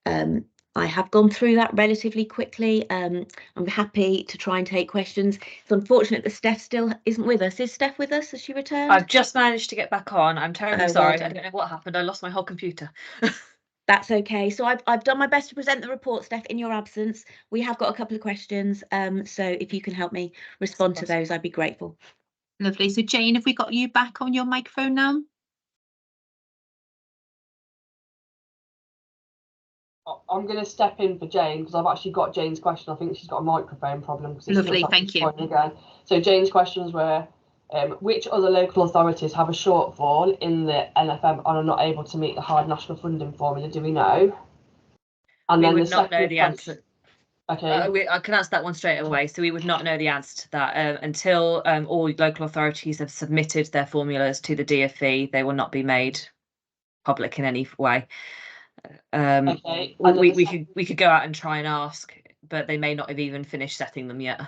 I have gone through that relatively quickly. I'm happy to try and take questions. It's unfortunate that Steph still isn't with us. Is Steph with us? Has she returned? I've just managed to get back on. I'm terribly sorry. Well I don't know what happened. I lost my whole computer. That's okay. So I've done my best to present the report, Steph, in your absence. We have got a couple of questions. So if you can help me respond to those, I'd be grateful. Lovely. So Jane, have we got you back on your microphone now? I'm going to step in for Jane because I've actually got Jane's question. I think she's got a microphone problem. Lovely, thank you. Again. So Jane's questions were, which other local authorities have a shortfall in the NFM and are not able to meet the hard national funding formula? Do we know? And we then would not know the answer. Okay. I can answer that one straight away. So we would not know the answer to that until all local authorities have submitted their formulas to the DFE. They will not be made public in any way. Okay. We could go out and try and ask, but they may not have even finished setting them yet.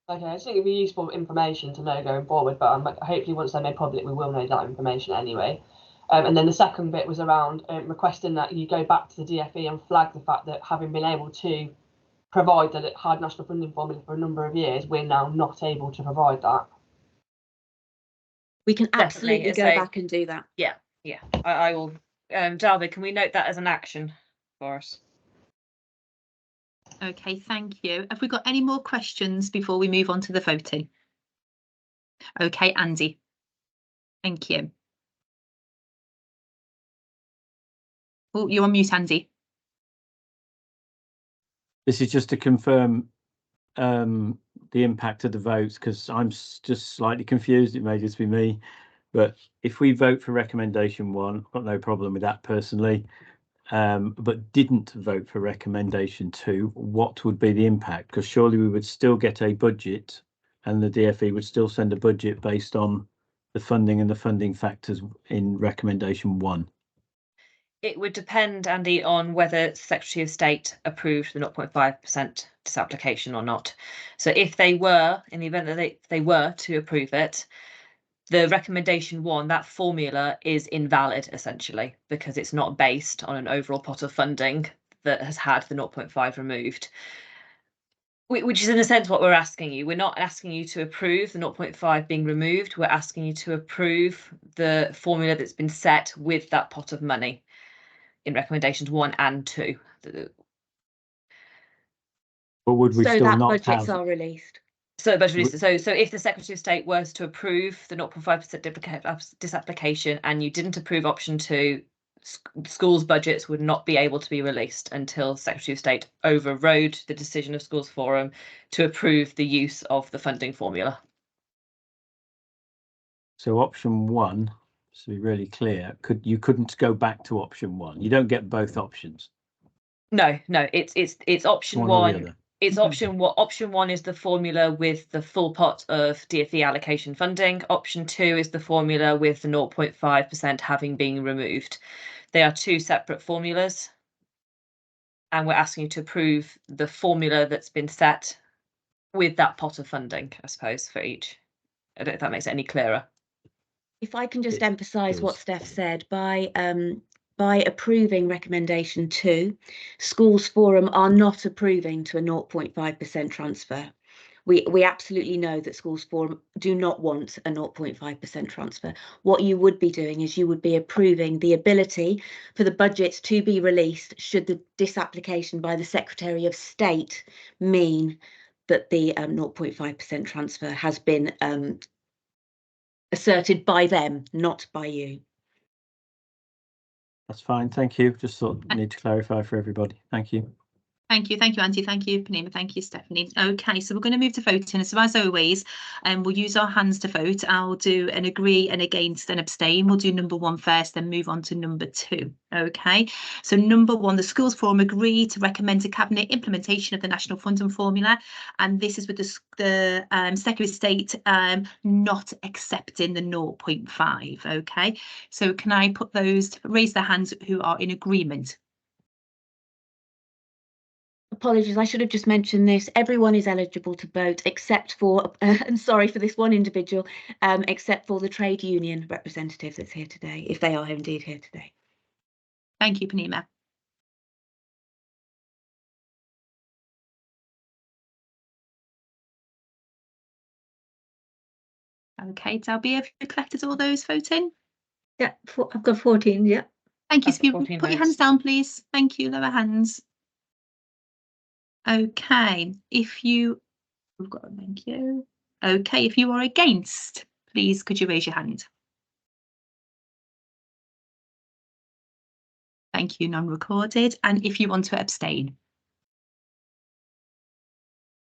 Okay, I just think it'd be useful information to know going forward, but hopefully once they're made public, we will know that information anyway. And then the second bit was around requesting that you go back to the DFE and flag the fact that having been able to provide the hard national funding formula for a number of years, we're now not able to provide that. We can absolutely go back and do that. Yeah, I will. David, can we note that as an action for us? Okay, thank you. Have we got any more questions before we move on to the voting? Okay, Andy. Thank you. Oh, you're on mute, Andy. This is just to confirm the impact of the votes, because I'm just slightly confused. It may just be me, but if we vote for recommendation 1, I've got no problem with that personally, but didn't vote for recommendation 2, what would be the impact? Because surely we would still get a budget and the DFE would still send a budget based on the funding and the funding factors in recommendation 1. It would depend, Andy, on whether the Secretary of State approved the 0.5% disapplication or not. So if they were, in the event that they were to approve it, the recommendation 1, that formula is invalid essentially because it's not based on an overall pot of funding that has had the 0.5 removed. Which is in a sense what we're asking you. We're not asking you to approve the 0.5 being removed. We're asking you to approve the formula that's been set with that pot of money in recommendations 1 and 2. But would we still not have? Budgets are released. So if the Secretary of State was to approve the 0.5% disapplication and you didn't approve option 2, schools' budgets would not be able to be released until Secretary of State overrode the decision of Schools Forum to approve the use of the funding formula. So option one, to be really clear, you couldn't go back to option one. You don't get both options. No, it's option One or the one. other. It's option one is the formula with the full pot of DfE allocation funding. Option two is the formula with the 0.5% having been removed. They are two separate formulas, and we're asking you to approve the formula that's been set with that pot of funding, I suppose, for each. I don't know if that makes it any clearer. If I can just It emphasise what does. Steph said, by approving recommendation 2, Schools Forum are not approving to a 0.5% transfer. We absolutely know that Schools Forum do not want a 0.5% transfer. What you would be doing is you would be approving the ability for the budgets to be released should the disapplication by the Secretary of State mean that the 0.5% transfer has been asserted by them, not by you. That's fine. Thank you. Just thought need to clarify for everybody. Thank you. Thank you, Andy. Thank you, Panema. Thank you, Stephanie. Okay, so we're going to move to voting. So as always, we'll use our hands to vote. I'll do an agree, and against, and abstain. We'll do number 1 first, then move on to number 2. Okay, so number 1, the Schools Forum agree to recommend to Cabinet implementation of the National Funding Formula, and this is with the Secretary of State not accepting the 0.5. Okay, so can I put those, raise their hands who are in agreement? Apologies, I should have just mentioned this. Everyone is eligible to vote except for, and sorry for this one individual, except for the trade union representative that's here today, if they are indeed here today. Thank you, Panema. Okay, Dalbia, have you collected all those voting? Yeah, I've got 14, yeah. Thank you. I've So you got 14 put your votes. hands down, please. Thank you. Lower hands. Okay, if you, we've got, thank you. Okay, if you are against, please could you raise your hand? Thank you, non-recorded. And if you want to abstain.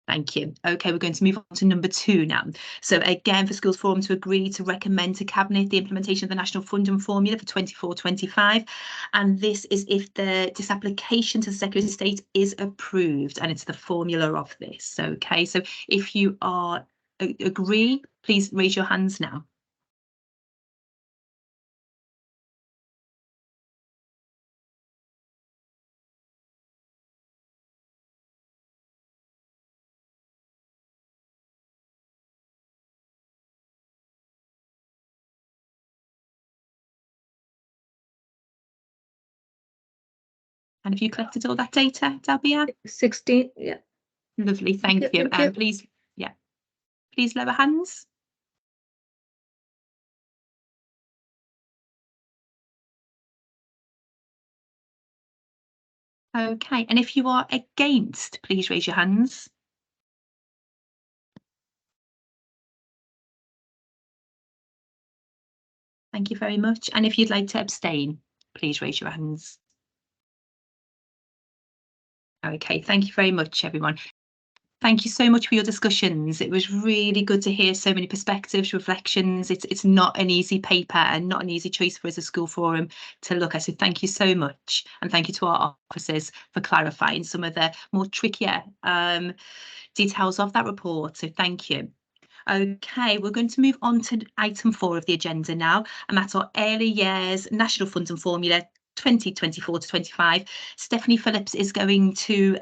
Thank you. Okay, we're going to move on to number 2 now. So again, for Schools Forum to agree to recommend to Cabinet the implementation of the National Funding Formula for 24-25. And this is if the disapplication to the Secretary of State is approved, and it's the formula of this. Okay, so if you are agree, please raise your hands now. And have you collected all that data, Dalbia? 16, yeah. Lovely, thank you. Thank you. Please, yeah, please lower hands. Okay, and if you are against, please raise your hands. Thank you very much. And if you'd like to abstain, please raise your hands. Okay, thank you very much, everyone. Thank you so much for your discussions. It was really good to hear so many perspectives, reflections. It's not an easy paper and not an easy choice for us as School Forum to look at. So thank you so much. And thank you to our officers for clarifying some of the more trickier details of that report. So thank you. Okay, we're going to move on to item 4 of the agenda now, and that's our early years National Funding Formula 2024-25. Stephanie Phillips is going to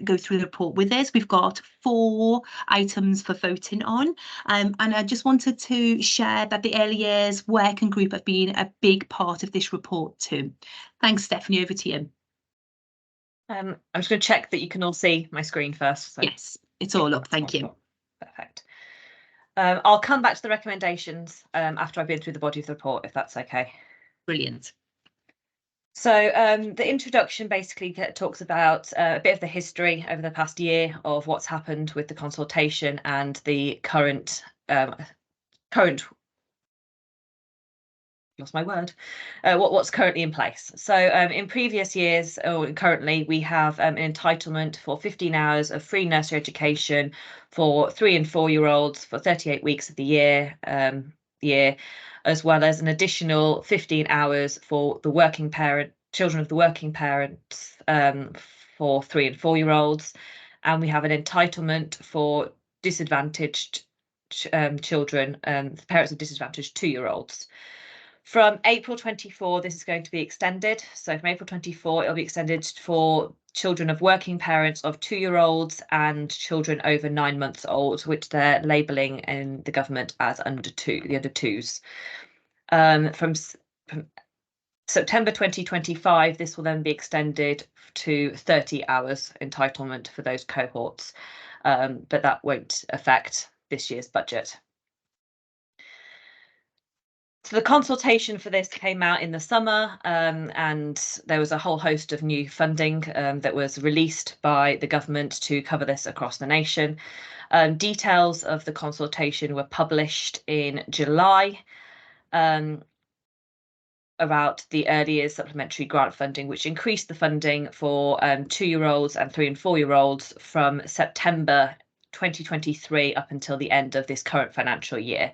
go through the report with us. We've got 4 items for voting on, and I just wanted to share that the early years working group have been a big part of this report too. Thanks, Stephanie, over to you. I'm just going to check that you can all see my screen first. So. Yes, it's all up, thank you. Perfect. I'll come back to the recommendations after I've been through the body of the report, if that's okay. Brilliant. So the introduction basically talks about a bit of the history over the past year of what's happened with the consultation and the current lost my word, what's currently in place. So in previous years, or currently, we have an entitlement for 15 hours of free nursery education for 3 and 4 year olds for 38 weeks of the year, as well as an additional 15 hours for the children of the working parents for 3 and 4 year olds. And we have an entitlement for disadvantaged children, the parents of disadvantaged 2 year olds. From April 24, this is going to be extended. So from April 24, it'll be extended for children of working parents of 2 year olds and children over 9 months old, which they're labelling in the government as the under 2s. From September 2025, this will then be extended to 30 hours entitlement for those cohorts, but that won't affect this year's budget. So the consultation for this came out in the summer, and there was a whole host of new funding that was released by the government to cover this across the nation. Details of the consultation were published in July about the early years supplementary grant funding, which increased the funding for 2 year olds and 3 and 4 year olds from September 2023 up until the end of this current financial year.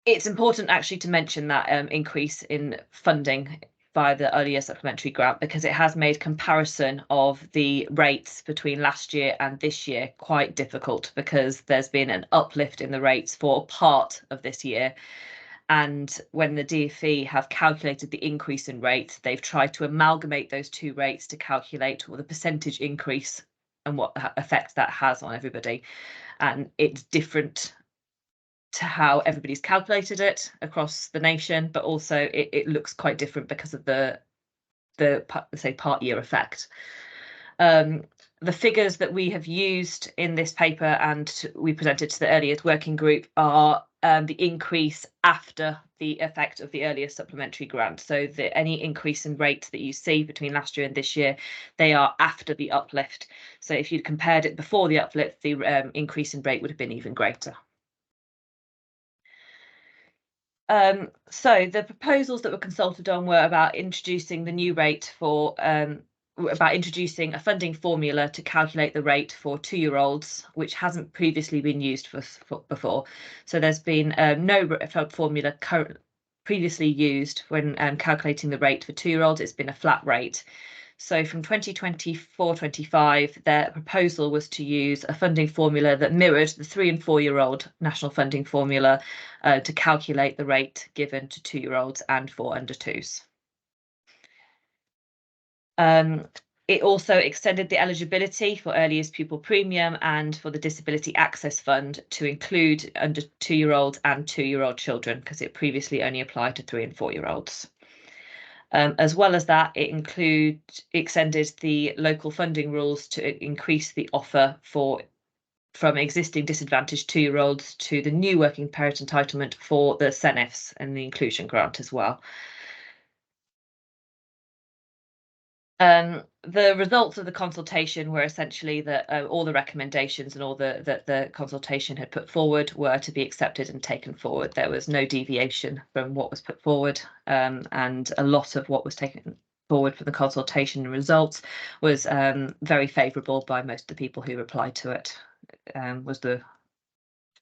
It's important actually to mention that increase in funding via the early years supplementary grant, because it has made comparison of the rates between last year and this year quite difficult, because there's been an uplift in the rates for part of this year. And when the DfE have calculated the increase in rates, they've tried to amalgamate those two rates to calculate the percentage increase and what effect that has on everybody. And it's different to how everybody's calculated it across the nation, but also it looks quite different because of the say part year effect. The figures that we have used in this paper and we presented to the early years working group are the increase after the effect of the earlier supplementary grant. So any increase in rates that you see between last year and this year, they are after the uplift. So if you'd compared it before the uplift, the increase in rate would have been even greater. So the proposals that were consulted on were about introducing the new rate for about introducing a funding formula to calculate the rate for 2 year olds, which hasn't previously been used before. So there's been no formula previously used when calculating the rate for 2 year olds. It's been a flat rate. So from 2024-25, their proposal was to use a funding formula that mirrored the 3 and 4 year old national funding formula to calculate the rate given to 2 year olds and for under 2s. It also extended the eligibility for early years pupil premium and for the disability access fund to include under 2 year olds and 2 year old children, because it previously only applied to 3 and 4 year olds. As well as that, it extended the local funding rules to increase the offer from existing disadvantaged 2 year olds to the new working parent entitlement for the CENIFs and the inclusion grant as well. The results of the consultation were essentially that all the recommendations and all that the consultation had put forward were to be accepted and taken forward. There was no deviation from what was put forward, and a lot of what was taken forward for the consultation results was very favourable by most of the people who replied to it, was the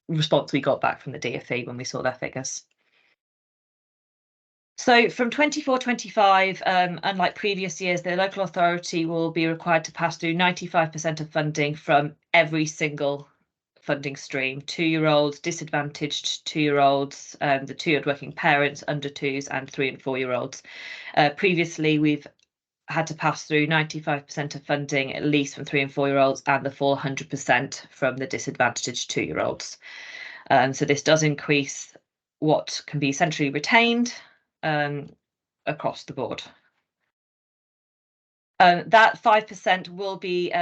response we got back from the DfE when we saw their figures. So from 24-25, unlike previous years, the local authority will be required to pass through 95% of funding from every single funding stream: 2 year olds, disadvantaged 2 year olds, the 2 year old working parents, under 2s, and 3 and 4 year olds. Previously, we've had to pass through 95% of funding, at least from 3 and 4 year olds, and the full 100% from the disadvantaged 2 year olds. So this does increase what can be centrally retained across the board. That 5% will be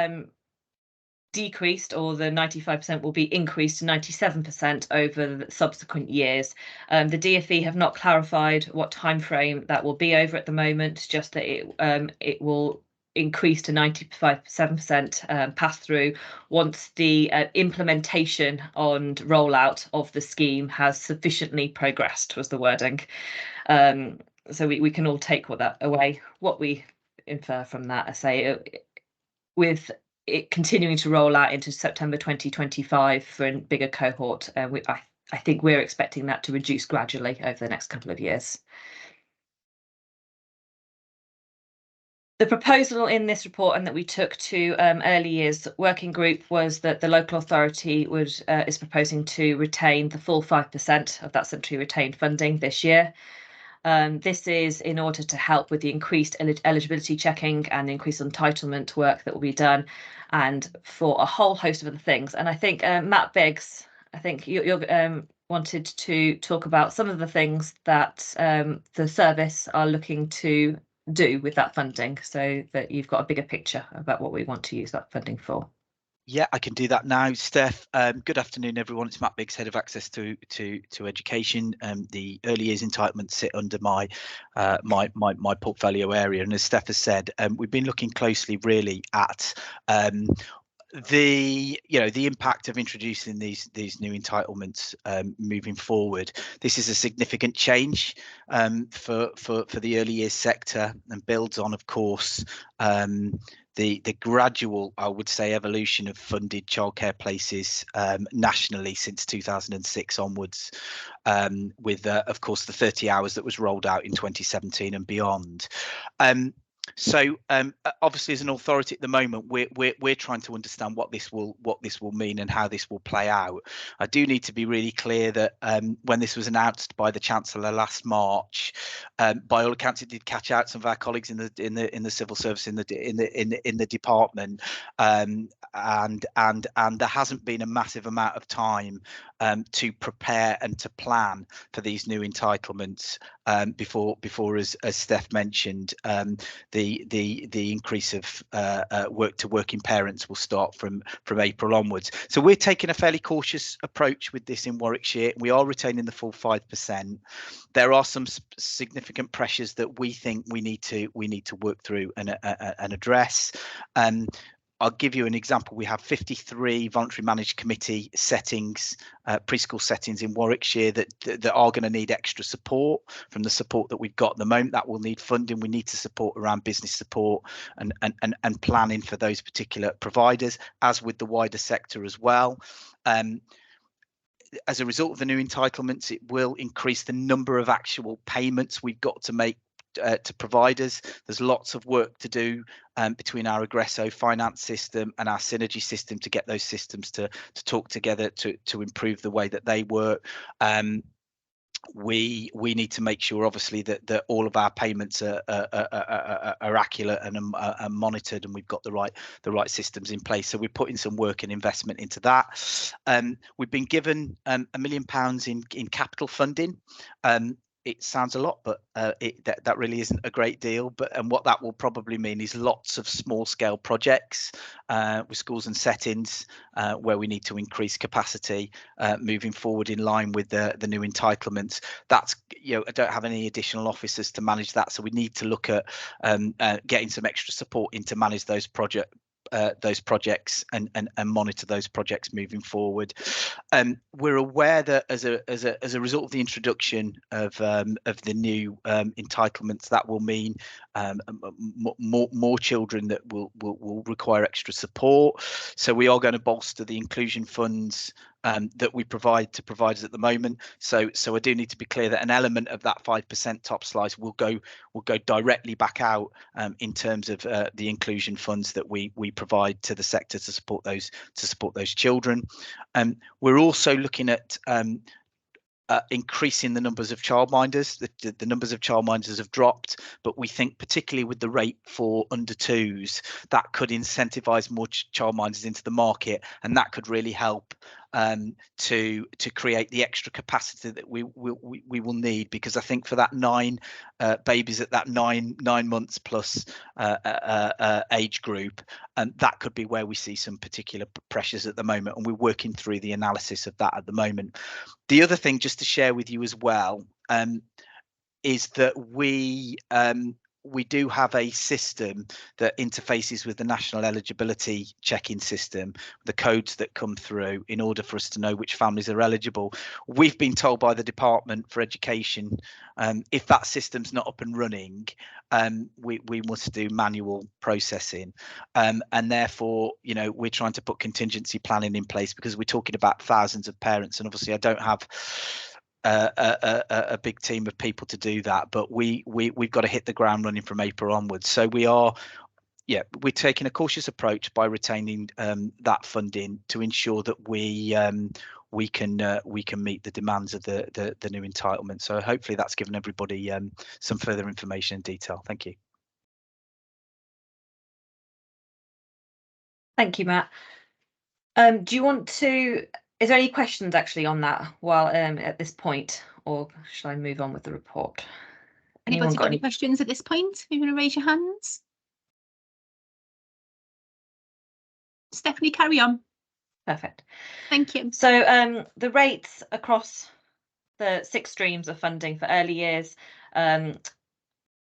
decreased, or the 95% will be increased to 97% over the subsequent years. The DfE have not clarified what time frame that will be over at the moment, just that it will increase to 95% pass through once the implementation and rollout of the scheme has sufficiently progressed, was the wording. So we can all take what we infer from that. I say with it continuing to roll out into September 2025 for a bigger cohort, I think we're expecting that to reduce gradually over the next couple of years. The proposal in this report and that we took to early years working group was that the local authority is proposing to retain the full 5% of that centrally retained funding this year. This is in order to help with the increased eligibility checking and the increased entitlement work that will be done, and for a whole host of other things. And I think Matt Biggs, I think you wanted to talk about some of the things that the service are looking to do with that funding, so that you've got a bigger picture about what we want to use that funding for. Yeah, I can do that now, Steph. Good afternoon, everyone. It's Matt Biggs, Head of Access to Education. The early years entitlements sit under my my portfolio area, and as Steph has said, we've been looking closely, really, at the impact of introducing these new entitlements moving forward. This is a significant change for the early years sector, and builds on, of course, the gradual, I would say, evolution of funded childcare places nationally since 2006 onwards, with of course the 30 hours that was rolled out in 2017 and beyond. So obviously, as an authority at the moment, we're trying to understand what this will mean and how this will play out. I do need to be really clear that when this was announced by the Chancellor last March, by all accounts, it did catch out some of our colleagues in the civil service in the department, and there hasn't been a massive amount of time to prepare and to plan for these new entitlements before, as Steph mentioned, the increase of working parents will start from April onwards. So we're taking a fairly cautious approach with this in Warwickshire. We are retaining the full 5%. There are some significant pressures that we think we need to work through and address. I'll give you an example. We have 53 voluntary managed committee settings, preschool settings in Warwickshire that are going to need extra support from the support that we've got at the moment. That will need funding. We need to support around business support and planning for those particular providers, as with the wider sector as well. As a result of the new entitlements, it will increase the number of actual payments we've got to make to providers. There's lots of work to do between our Aggresso finance system and our Synergy system to get those systems to talk together to improve the way that they work. We need to make sure, obviously, that all of our payments are accurate and are monitored, and we've got the right systems in place. So we're putting some work and investment into that. We've been given £1 million in capital funding. It sounds a lot, but that really isn't a great deal. And what that will probably mean is lots of small scale projects with schools and settings where we need to increase capacity moving forward in line with the new entitlements. That's, I don't have any additional officers to manage that, so we need to look at getting some extra support in to manage those projects and monitor those projects moving forward. We're aware that as a result of the introduction of the new entitlements, that will mean more children that will require extra support. So we are going to bolster the inclusion funds that we provide to providers at the moment. So I do need to be clear that an element of that 5% top slice will go directly back out in terms of the inclusion funds that we provide to the sector to support those children. We're also looking at increasing the numbers of childminders. The numbers of childminders have dropped, but we think, particularly with the rate for under twos, that could incentivise more childminders into the market, and that could really help to create the extra capacity that we will need, because I think for that 9 babies at that nine months plus age group, and that could be where we see some particular pressures at the moment, and we're working through the analysis of that at the moment. The other thing, just to share with you as well, is that we we do have a system that interfaces with the national eligibility checking system, the codes that come through in order for us to know which families are eligible. We've been told by the Department for Education, if that system's not up and running, we must do manual processing, and therefore, you know, we're trying to put contingency planning in place because we're talking about thousands of parents, and obviously I don't have a big team of people to do that, but we've got to hit the ground running from April onwards. So we're taking a cautious approach by retaining that funding to ensure that we can meet the demands of the new entitlement. So hopefully that's given everybody some further information and detail. Thank you. Thank you, Matt. Do you want to, is there any questions actually on that while at this point, or shall I move on with the report? Anybody got any questions at this point? You want to raise your hands? Stephanie, carry on. Perfect. Thank you. So the rates across the 6 streams of funding for early years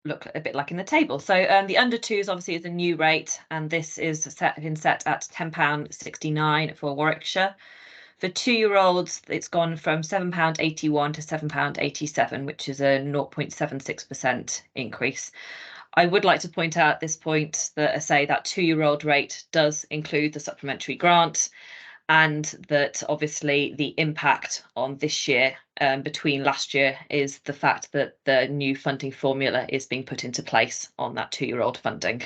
look a bit like in the table. So the under 2s obviously is a new rate, and this is been set at £10.69 for Warwickshire. For 2-year-olds, it's gone from £7.81 to £7.87, which is a 0.76% increase. I would like to point out at this point that I say that 2-year-old rate does include the supplementary grant, and that obviously the impact on this year between last year is the fact that the new funding formula is being put into place on that 2-year-old funding.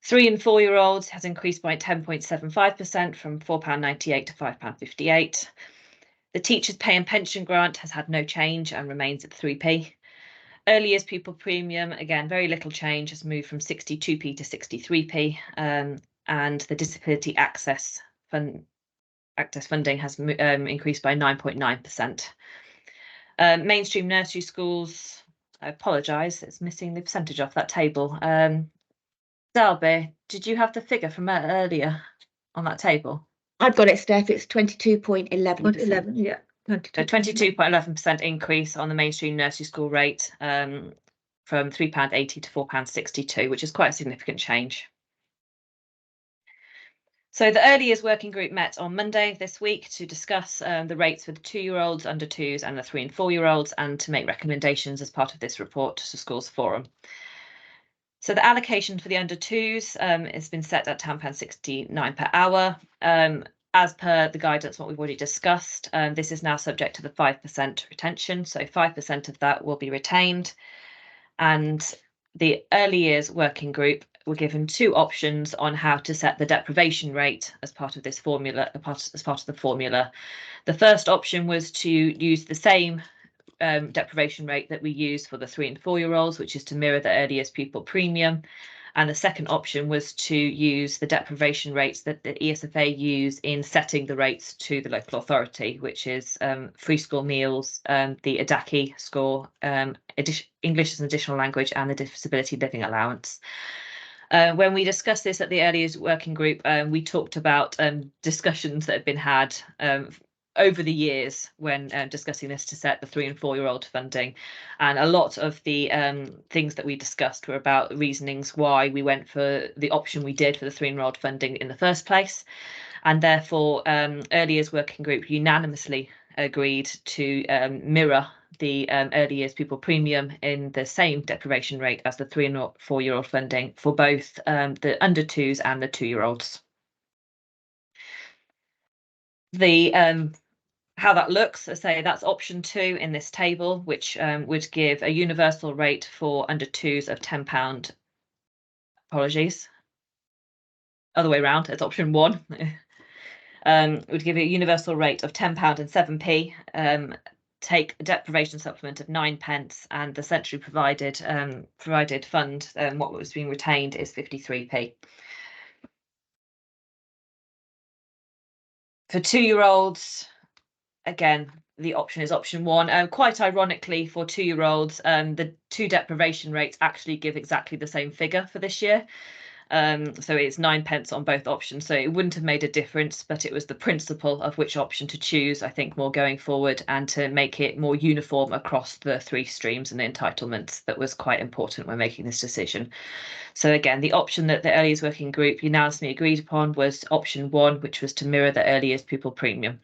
3 and 4-year-olds has increased by 10.75% from £4.98 to £5.58. The teachers' pay and pension grant has had no change and remains at 3p. Early years pupil premium, again, very little change, has moved from 62p to 63p. And the disability access funding has increased by 9.9%. Mainstream nursery schools, I apologise, it's missing the percentage off that table. Darby, did you have the figure from earlier on that table? I've got it, Steph. It's 22.11%. Yeah. So 22.11% increase on the mainstream nursery school rate from £3.80 to £4.62, which is quite a significant change. So the early years working group met on Monday this week to discuss the rates for the 2-year-olds, under 2s and the 3 and 4-year-olds, and to make recommendations as part of this report to Schools Forum. So the allocation for the under 2s has been set at £10.69 per hour. As per the guidance, what we've already discussed, this is now subject to the 5% retention. So 5% of that will be retained. And the early years working group were given 2 options on how to set the deprivation rate as part of this formula, as part of the formula. The first option was to use the same deprivation rate that we use for the 3 and 4-year-olds, which is to mirror the early years pupil premium. And the second option was to use the deprivation rates that the ESFA use in setting the rates to the local authority, which is free school meals, the EDACI score, English as an additional language, and the disability living allowance. When we discussed this at the early years working group, we talked about discussions that have been had over the years when discussing this to set the 3 and 4-year-old funding, and a lot of the things that we discussed were about reasonings why we went for the option we did for the 3-year-old funding in the first place, and therefore early years working group unanimously agreed to mirror the early years pupil premium in the same deprivation rate as the 3 and 4-year-old funding for both the under 2s and the 2-year-olds. The how that looks, I say that's option 2 in this table, which would give a universal rate for under 2s of £10. Apologies, other way around, it's option 1. Would give a universal rate of £10 and 7p. Take a deprivation supplement of 9p, and the centrally provided fund, what was being retained is 53p. For 2-year-olds, again, the option is option 1. Quite ironically, for 2-year-olds, the 2 deprivation rates actually give exactly the same figure for this year. So it's 9p on both options. So it wouldn't have made a difference, but it was the principle of which option to choose, I think, more going forward, and to make it more uniform across the 3 streams and the entitlements that was quite important when making this decision. So again, the option that the early years working group unanimously agreed upon was option 1, which was to mirror the early years pupil premium.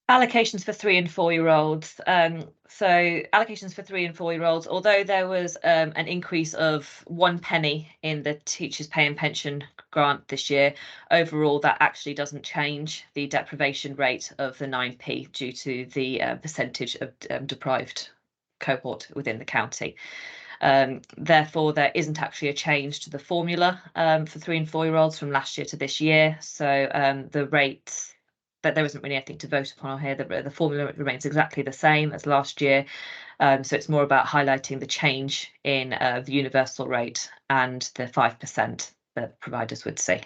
Allocations for 3 and 4-year-olds. So allocations for 3 and 4-year-olds, although there was an increase of 1 penny in the teachers' pay and pension grant this year, overall that actually doesn't change the deprivation rate of the 9p due to the percentage of deprived cohort within the county. Therefore, there isn't actually a change to the formula for 3 and 4-year-olds from last year to this year. So the rates, that there isn't really anything to vote upon here. The formula remains exactly the same as last year. So it's more about highlighting the change in the universal rate and the 5% that providers would see.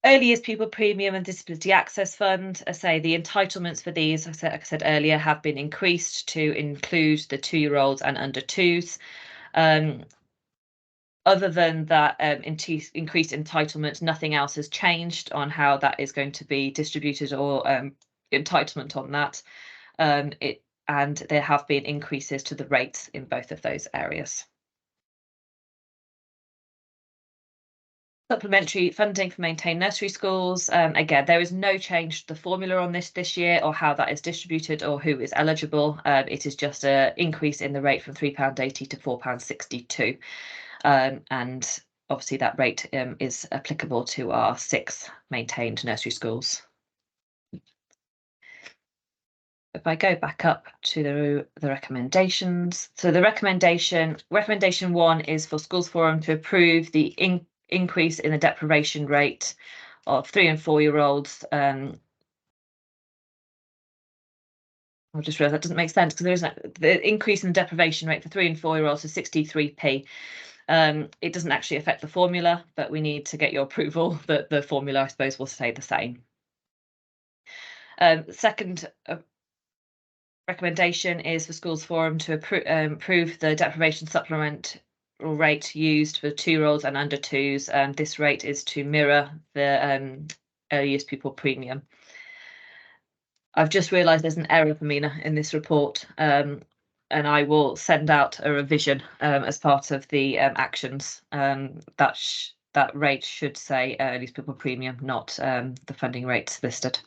Early years pupil premium and disability access fund, I say the entitlements for these, like I said earlier, have been increased to include the 2-year-olds and under 2s. Other than that increased entitlement, nothing else has changed on how that is going to be distributed or entitlement on that. And there have been increases to the rates in both of those areas. Supplementary funding for maintained nursery schools. Again, there is no change to the formula on this year, or how that is distributed, or who is eligible. It is just an increase in the rate from £3.80 to £4.62. And obviously that rate is applicable to our 6 maintained nursery schools. If I go back up to the recommendations, so the recommendation 1 is for Schools Forum to approve the increase in the deprivation rate of 3 and 4-year-olds. I just realised that doesn't make sense, because there isn't the increase in the deprivation rate for 3 and 4-year-olds to 63p. It doesn't actually affect the formula, but we need to get your approval that the formula, I suppose, will stay the same. Second recommendation is for Schools Forum to approve the deprivation supplemental rate used for 2-year-olds and under 2s. This rate is to mirror the early years pupil premium. I've just realised there's an error for Mina in this report. And I will send out a revision as part of the actions. That rate should say early years pupil premium, not the funding rates listed.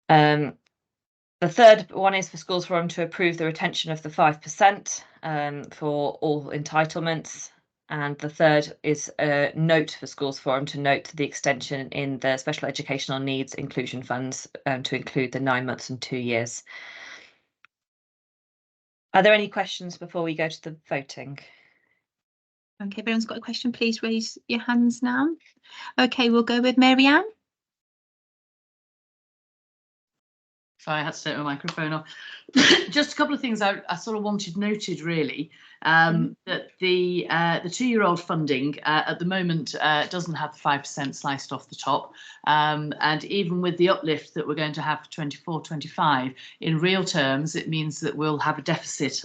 The third one is for Schools Forum to approve the retention of the 5% for all entitlements. And the third is a note for Schools Forum to note the extension in the special educational needs inclusion funds to include the 9 months and 2 years. Are there any questions before we go to the voting? Okay, everyone's got a question, please raise your hands now. Okay, we'll go with Mary Ann. Sorry, I had to take my microphone off. Just a couple of things I sort of wanted noted, really, that the 2-year-old funding at the moment doesn't have the 5% sliced off the top, and even with the uplift that we're going to have for 24-25, in real terms, it means that we'll have a deficit.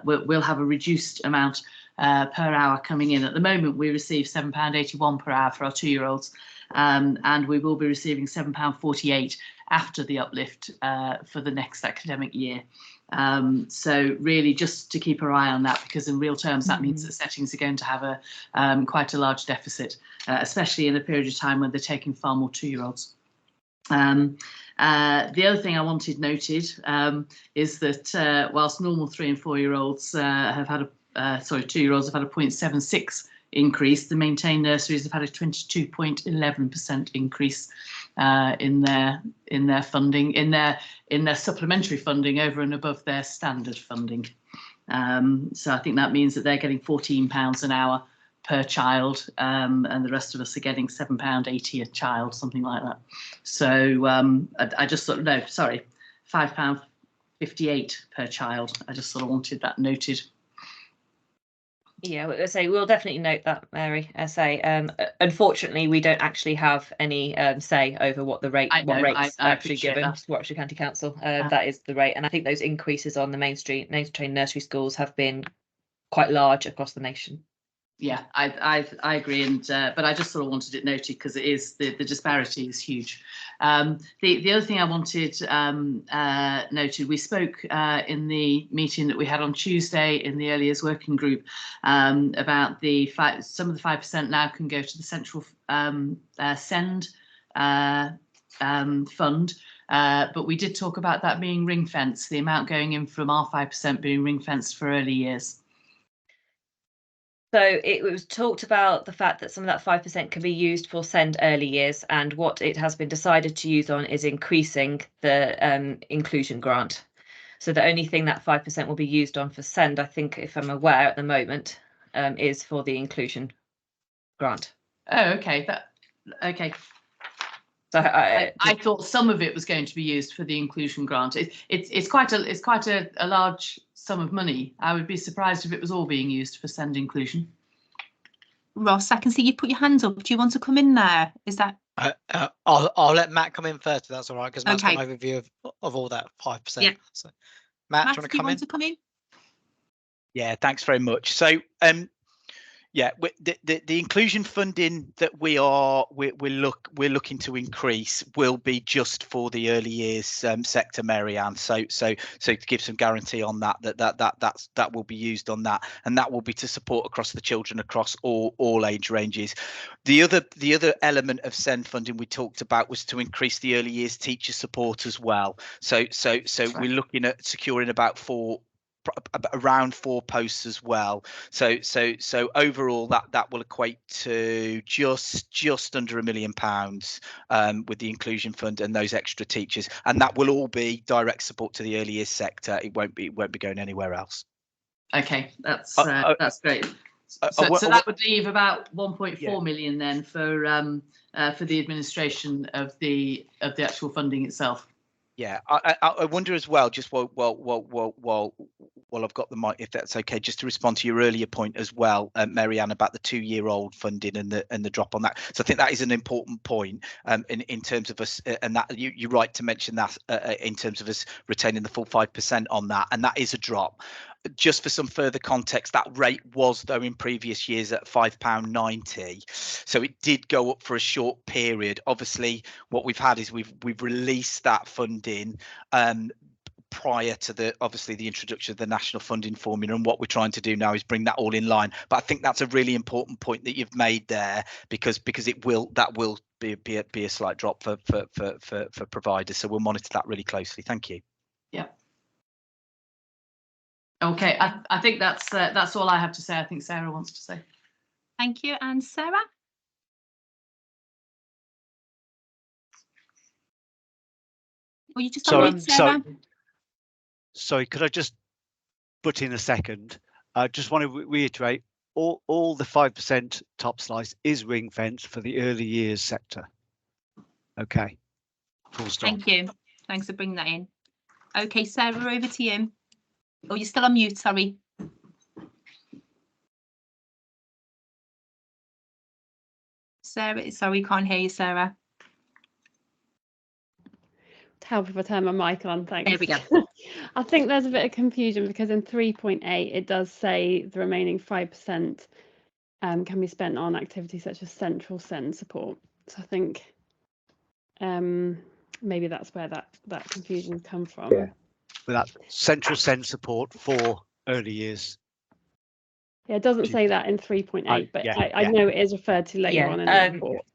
We'll have a reduced amount per hour coming in. At the moment, we receive £7.81 per hour for our 2-year-olds, and we will be receiving £7.48 after the uplift for the next academic year. So really just to keep our eye on that, because in real terms that means that settings are going to have a quite a large deficit, especially in a period of time when they're taking far more 2-year-olds. The other thing I wanted noted is that whilst normal 3 and 4-year-olds have had a 2-year-olds have had a 0.76 increase, the maintained nurseries have had a 22.11% increase in their funding, in their supplementary funding over and above their standard funding. So I think that means that they're getting £14 an hour per child, and the rest of us are getting £7.80 a child, something like that. So I just thought, no, sorry, £5.58 per child. I just sort of wanted that noted. Yeah, we'll definitely note that, Mary. Unfortunately, we don't actually have any say over what the rates I actually appreciate given that. to Warwickshire County Council. That is the rate, and I think those increases on the mainstream nursery schools have been quite large across the nation. Yeah, I agree, and but I just sort of wanted it noted because it is the disparity is huge. The other thing I wanted noted, we spoke in the meeting that we had on Tuesday in the early years working group about some of the 5% now can go to the central SEND fund. But we did talk about that being ring fenced, the amount going in from our 5% being ring fenced for early years. So it was talked about the fact that some of that 5% can be used for SEND early years, and what it has been decided to use on is increasing the inclusion grant. So the only thing that 5% will be used on for SEND, I think, if I'm aware at the moment, is for the inclusion grant. Oh, okay. Okay. So I thought some of it was going to be used for the inclusion grant. It's quite a large sum of money. I would be surprised if it was all being used for SEND inclusion. Ross, I can see you put your hands up. Do you want to come in there? Is that? I'll let Matt come in first, if that's all right, because Matt's Okay. got an overview of all that 5%. Yeah. So, Matt, Matt, do do you want to to come in? Yeah, thanks very much. So yeah, the inclusion funding that we're looking to increase will be just for the early years sector, Mary-Ann. So to give some guarantee on that will be used on that, and that will be to support across the children across all age ranges. The other element of SEND funding we talked about was to increase the early years teacher support as well. So we're looking at securing around 4 posts as well. So overall that will equate to just under £1 million with the inclusion fund and those extra teachers, and that will all be direct support to the early years sector. It won't be going anywhere else. Okay, that's great. So that would leave about 1.4 million then for the administration of the actual funding itself. Yeah, I wonder as well, just while I've got the mic, if that's okay, just to respond to your earlier point as well, Mary-Ann, about the 2-year-old funding and the drop on that. So I think that is an important point in terms of us, and that you're right to mention that in terms of us retaining the full 5% on that, and that is a drop. Just for some further context, that rate was, though, in previous years at £5.90, so it did go up for a short period. Obviously, what we've had is we've released that funding prior to the introduction of the national funding formula, and what we're trying to do now is bring that all in line. But I think that's a really important point that you've made there, because it will be a slight drop for providers. So we'll monitor that really closely. Thank you. Yeah. Okay, I think that's all I have to say. I think Sarah wants to say. Thank you. And Sarah? Well, you just Sarah. Sorry, could I just butt in a second? I just want to reiterate, all the 5% top slice is ring fence for the early years sector. Okay, full stop. Thank you. Thanks for bringing that in. Okay, Sarah, over to you. Oh, you're still on mute, sorry. Sarah, sorry, can't hear you, Sarah. Help if I turn my mic on, thanks. There we go. I think there's a bit of confusion because in 3.8 it does say the remaining 5% can be spent on activities such as central SEND support. So I think maybe that's where that confusion's come from. Yeah. But that's central SEND support for early years. Yeah, it doesn't say that in 3.8, but I know it is referred to later on in the report.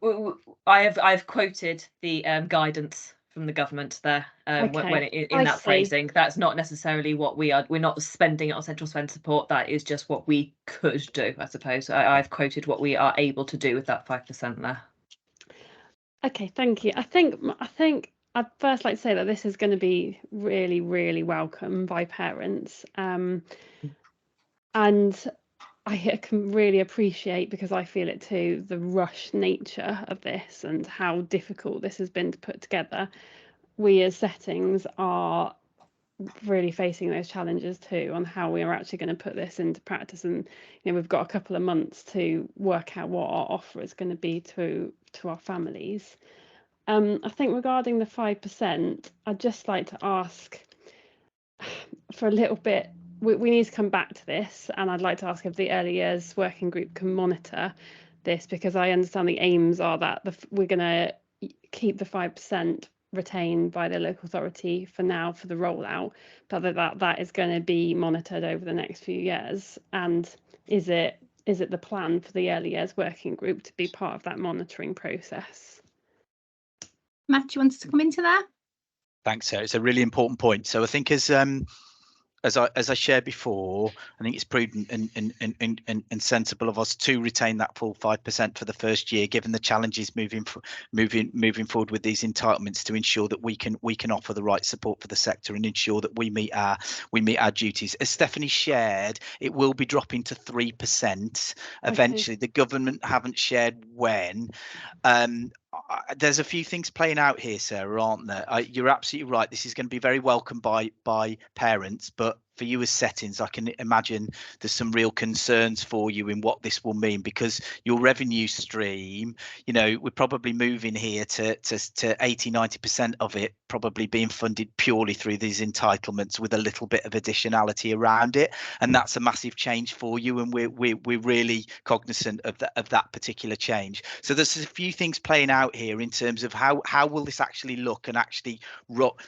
So I've quoted the guidance from the government there when in that phrasing. That's not necessarily what we're not spending it on central SEND support. That is just what we could do, I suppose. I've quoted what we are able to do with that 5% there. Okay, thank you. I think I'd first like to say that this is going to be really, really welcome by parents. And I can really appreciate, because I feel it too, the rush nature of this and how difficult this has been to put together. We as settings are really facing those challenges too on how we are actually going to put this into practice. And we've got a couple of months to work out what our offer is going to be to our families. I think regarding the 5%, I'd just like to ask for a little bit. We need to come back to this, and I'd like to ask if the early years working group can monitor this, because I understand the aims are that we're going to keep the 5% retained by the local authority for now for the rollout, but that is going to be monitored over the next few years. And is it the plan for the early years working group to be part of that monitoring process? Matt, do you want to come into that? Thanks, Sarah. It's a really important point. So I think as I shared before, I think it's prudent and sensible of us to retain that full 5% for the first year, given the challenges moving forward with these entitlements, to ensure that we can offer the right support for the sector and ensure that we meet our duties. As Stephanie shared, it will be dropping to 3% eventually. Okay. The government haven't shared when. There's a few things playing out here, Sarah, aren't there? You're absolutely right. This is going to be very welcome by parents, but for you as settings, I can imagine there's some real concerns for you in what this will mean, because your revenue stream, we're probably moving here to 80-90% of it probably being funded purely through these entitlements with a little bit of additionality around it, and that's a massive change for you, and we're really cognizant of that particular change. So there's a few things playing out here in terms of how will this actually look and actually work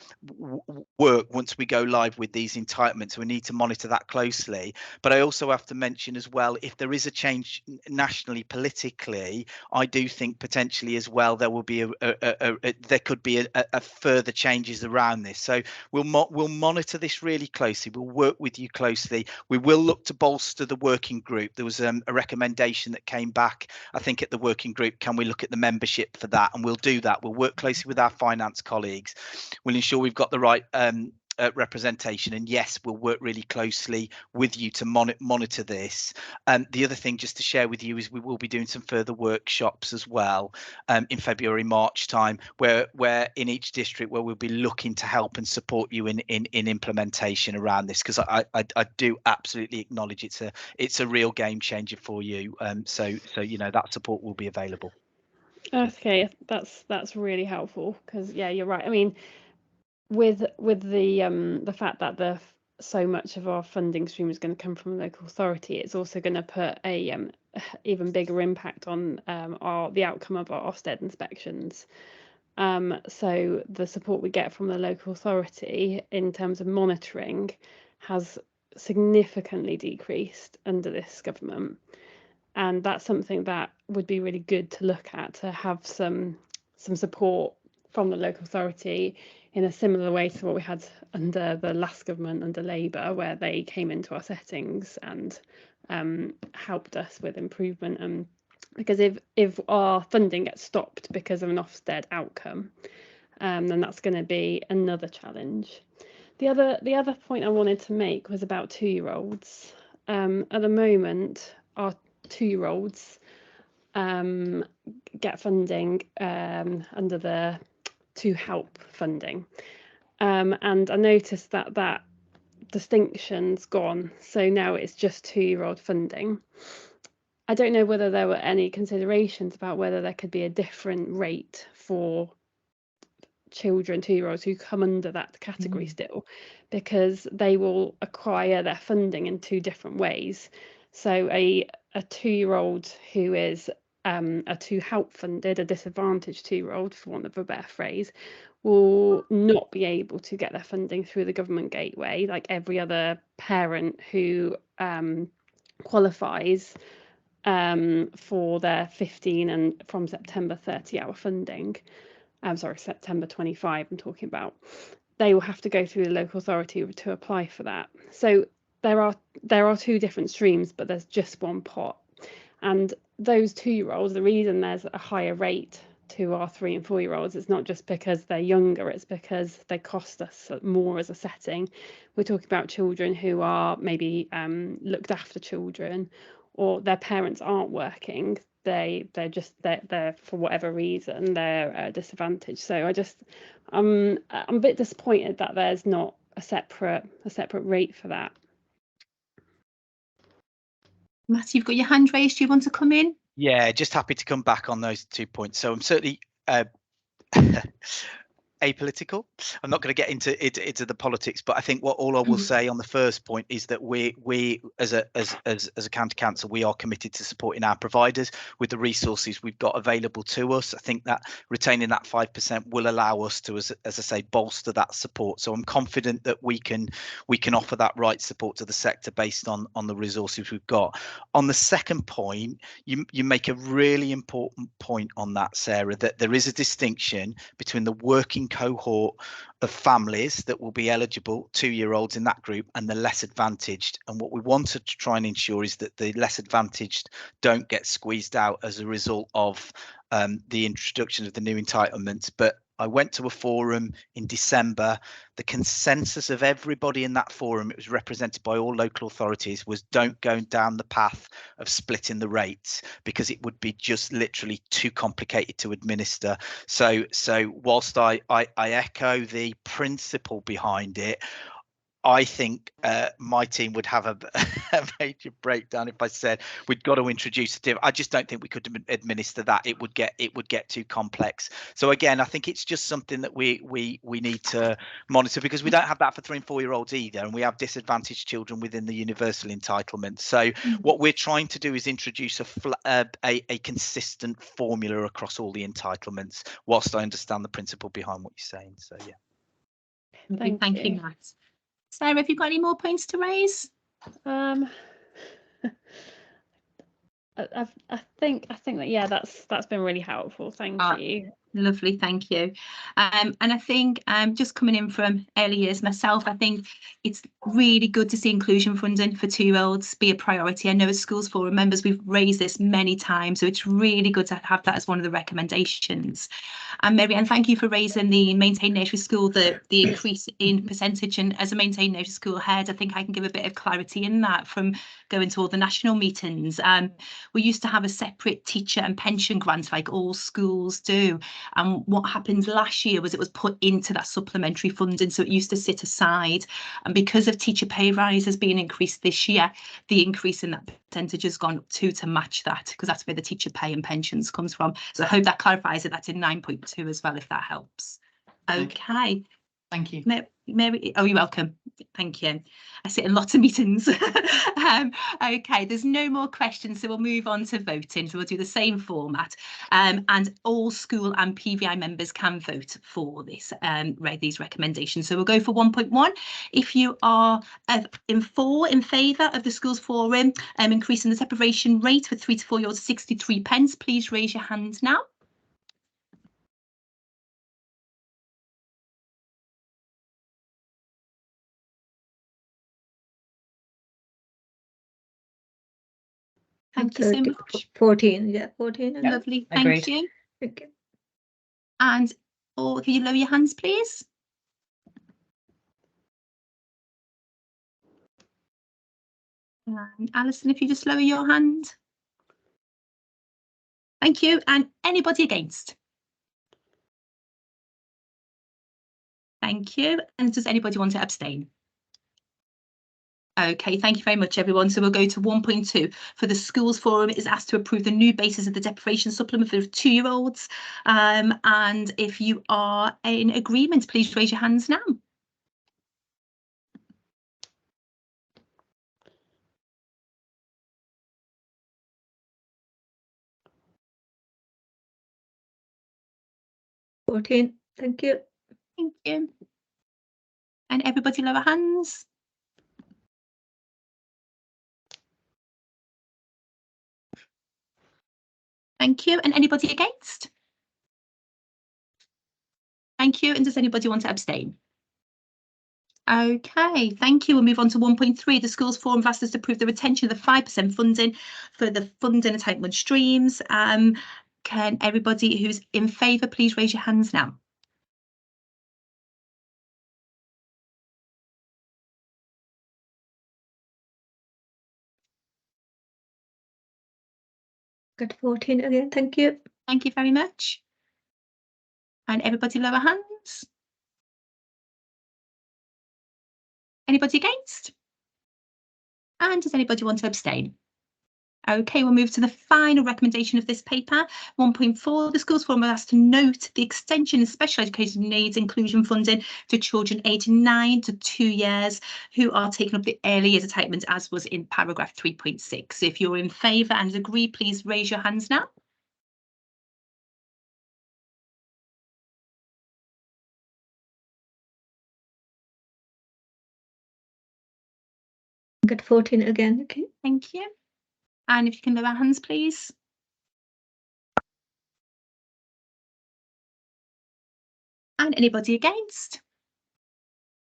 once we go live with these entitlements. We need to monitor that closely. But I also have to mention as well, if there is a change nationally politically, I do think potentially as well there will be there could be a further changes around this. So we'll monitor this really closely. We'll work with you closely. We will look to bolster the working group. There was a recommendation that came back, I think, at the working group. Can we look at the membership for that? And we'll do that. We'll work closely with our finance colleagues. We'll ensure we've got the right representation, and yes, we'll work really closely with you to monitor this. The other thing just to share with you is we will be doing some further workshops as well in February, March time, where in each district where we'll be looking to help and support you in implementation around this, because I do absolutely acknowledge it's a real game changer for you. So that support will be available. Okay, that's really helpful, because yeah, you're right. I mean, with the fact that so much of our funding stream is going to come from the local authority, it's also going to put a even bigger impact on the outcome of our Ofsted inspections. So the support we get from the local authority in terms of monitoring has significantly decreased under this government, and that's something that would be really good to look at, to have some support from the local authority in a similar way to what we had under the last government, under Labour, where they came into our settings and helped us with improvement. Because if our funding gets stopped because of an Ofsted outcome, then that's going to be another challenge. The other point I wanted to make was about 2-year-olds. At the moment, our 2-year-olds get funding under the To Help funding, and I noticed that distinction's gone, so now it's just 2-year-old funding. I don't know whether there were any considerations about whether there could be a different rate for children, 2-year-olds, who come under that category still, because they will acquire their funding in 2 different ways. So a 2-year-old who is a To Help funded, a disadvantaged 2-year-old, for want of a better phrase, will not be able to get their funding through the government gateway like every other parent who qualifies for their 15 and from September 30-hour funding. September 25 I'm talking about. They will have to go through the local authority to apply for that. So there are 2 different streams, but there's just one pot. And those 2-year-olds, the reason there's a higher rate to our 3 and 4-year-olds, it's not just because they're younger, it's because they cost us more as a setting. We're talking about children who are maybe looked after children, or their parents aren't working. They're for whatever reason they're disadvantaged. So I'm a bit disappointed that there's not a separate rate for that. Matt, you've got your hand raised. Do you want to come in? Yeah, just happy to come back on those 2 points. So I'm certainly apolitical. I'm not going to get into the politics, but I think all I will say on the first point is that we as a county council, we are committed to supporting our providers with the resources we've got available to us. I think that retaining that 5% will allow us to, as I say, bolster that support. So I'm confident that we can offer that right support to the sector based on the resources we've got. On the second point, you make a really important point on that, Sarah, that there is a distinction between the working cohort of families that will be eligible, 2-year-olds in that group, and the less advantaged. And what we wanted to try and ensure is that the less advantaged don't get squeezed out as a result of the introduction of the new entitlements. But I went to a forum in December. The consensus of everybody in that forum, it was represented by all local authorities, was don't go down the path of splitting the rates because it would be just literally too complicated to administer. So whilst I echo the principle behind it, I think my team would have a major breakdown if I said we'd got to introduce a I just don't think we could administer that. It would get too complex. So again, I think it's just something that we need to monitor, because we don't have that for 3- and 4-year-olds either, and we have disadvantaged children within the universal entitlement. So what we're trying to do is introduce a consistent formula across all the entitlements, whilst I understand the principle behind what you're saying. So yeah. Thank you, Matt. Sarah, have you got any more points to raise? I think that, yeah, that's been really helpful. Thank you. Lovely, thank you. And I think just coming in from early years myself, I think it's really good to see inclusion funding for 2-year-olds be a priority. I know as Schools Forum members, we've raised this many times, so it's really good to have that as one of the recommendations. And Mary Ann, thank you for raising the maintained nursery school, the increase in percentage. And as a maintained nursery school head, I think I can give a bit of clarity in that from going to all the national meetings. We used to have a separate teacher and pension grant like all schools do. And what happened last year was it was put into that supplementary funding, so it used to sit aside. And because of teacher pay rises being increased this year, the increase in that percentage has gone up to match that, because that's where the teacher pay and pensions comes from. So I hope that clarifies it. That's in 9.2 as well, if that helps. Okay. Thank you. Mary, oh, you're welcome. Thank you. I sit in lots of meetings. Okay, there's no more questions, so we'll move on to voting. So we'll do the same format, and all school and PVI members can vote for this these recommendations. So we'll go for 1.1. If you are in favour of the Schools Forum increasing the separation rate for 3 to 4-year-olds 63 pence, please raise your hand now. Thank you so much. 14, yeah, 14. Lovely, thank you. Okay. And if you lower your hands, please. And Alison, if you just lower your hand. Thank you. And anybody against? Thank you. And does anybody want to abstain? Okay, thank you very much, everyone. So we'll go to 1.2. For the Schools Forum, it is asked to approve the new basis of the deprivation supplement for 2-year-olds. And if you are in agreement, please raise your hands now. Thank you. Thank you. And everybody lower hands. Thank you. And anybody against? Thank you. And does anybody want to abstain? Okay, thank you. We'll move on to 1.3. The Schools Forum have asked us to approve the retention of the 5% funding for the funding entitlement streams. Can everybody who's in favour please raise your hands now? Got 14 again, thank you. Thank you very much. And everybody lower hands. Anybody against? And does anybody want to abstain? Okay, we'll move to the final recommendation of this paper. 1.4, the Schools Forum are asked to note the extension of special education needs inclusion funding to children aged 9 to 2 years who are taking up the early years entitlement, as was in paragraph 3.6. So if you're in favour and agree, please raise your hands now. Get 14 again, okay. Thank you. And if you can lower hands, please. And anybody against?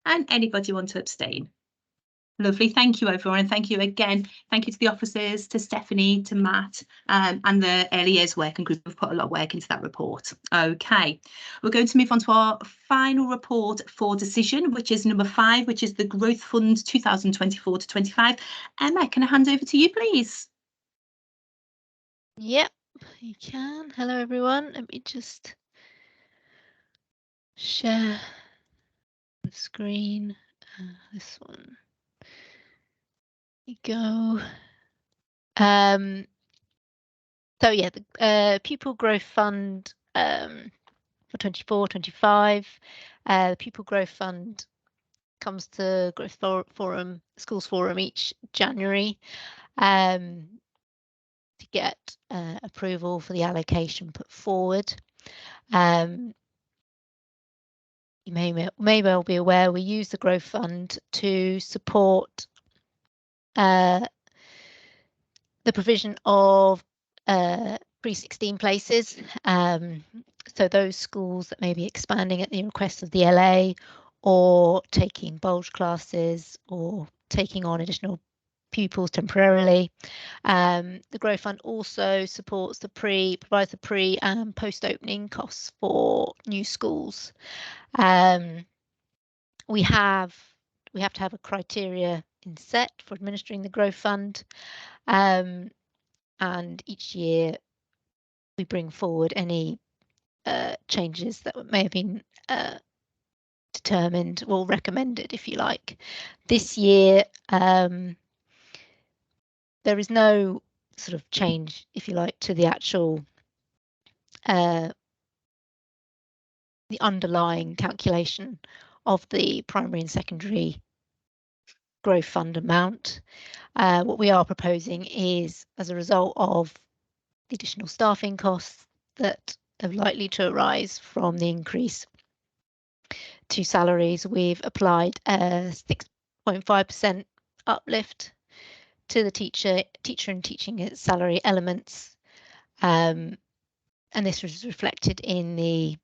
And anybody want to abstain? Lovely, thank you everyone, and thank you again. Thank you to the officers, to Stephanie, to Matt, and the early years working group. We've put a lot of work into that report. Okay, we're going to move on to our final report for decision, which is number 5, which is the Growth Fund 2024 to 25. Emma, can I hand over to you, please? Yep, you can. Hello everyone. Let me just share the screen. This one. Here you go. So yeah, the Pupil Growth Fund for 24-25. The Pupil Growth Fund comes to Growth Forum, Schools Forum each January to get approval for the allocation put forward. You may well be aware we use the Growth Fund to support the provision of pre-16 places. So those schools that may be expanding at the request of the LA, or taking bulge classes, or taking on additional pupils temporarily. The Growth Fund also supports provides the pre and post-opening costs for new schools. We have to have a criteria in set for administering the Growth Fund, and each year we bring forward any changes that may have been determined or recommended, if you like. This year there is no sort of change, if you like, to the actual the underlying calculation of the primary and secondary Growth Fund amount. What we are proposing is, as a result of the additional staffing costs that are likely to arise from the increase to salaries, we've applied a 6.5% uplift to the teacher and teaching salary elements, and this was reflected in the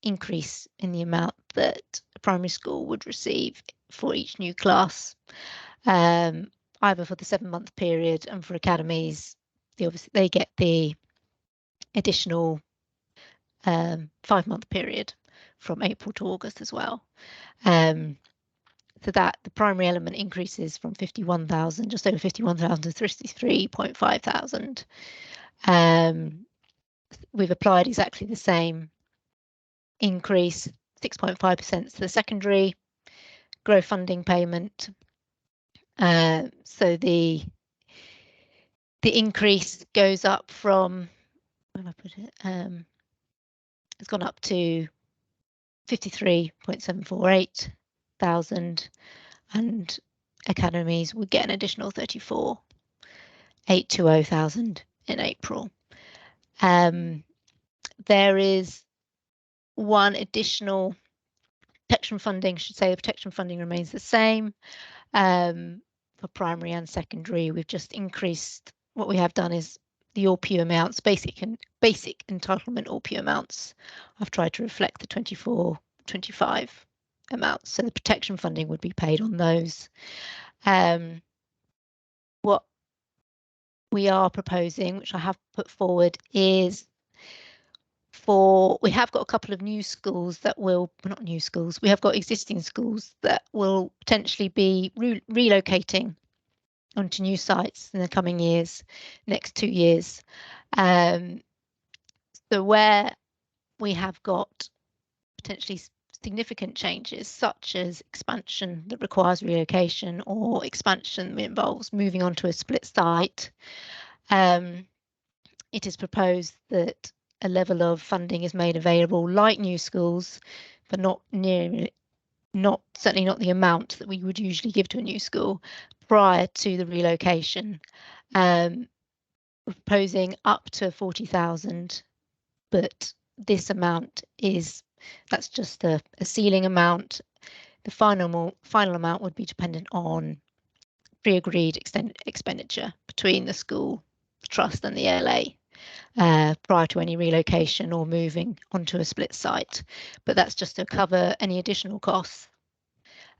increase in the amount that a primary school would receive for each new class, either for the 7-month period, and for academies they get the additional 5-month period from April to August as well. So that the primary element increases from 51,000, just over 51,000, to 33.5 thousand. We've applied exactly the same increase, 6.5% to the secondary growth funding payment. So the increase goes up from, where have I put it? It's gone up to 53.748 thousand, and academies would get an additional 34.820 thousand in April. There is one additional protection funding, the protection funding remains the same for primary and secondary. We've just increased, what we have done is the ALPU amounts, basic entitlement ALPU amounts. I've tried to reflect the 24-25 amounts, so the protection funding would be paid on those. What we are proposing, which I have put forward, is we have got a couple of new schools that will, not new schools, we have got existing schools that will potentially be relocating onto new sites in the coming years, next 2 years. So where we have got potentially significant changes, such as expansion that requires relocation or expansion that involves moving onto a split site, it is proposed that a level of funding is made available like new schools, but certainly not the amount that we would usually give to a new school prior to the relocation. We're proposing up to 40,000, but this amount that's just a ceiling amount. The final amount would be dependent on pre-agreed expenditure between the school, the trust and the LA prior to any relocation or moving onto a split site. But that's just to cover any additional costs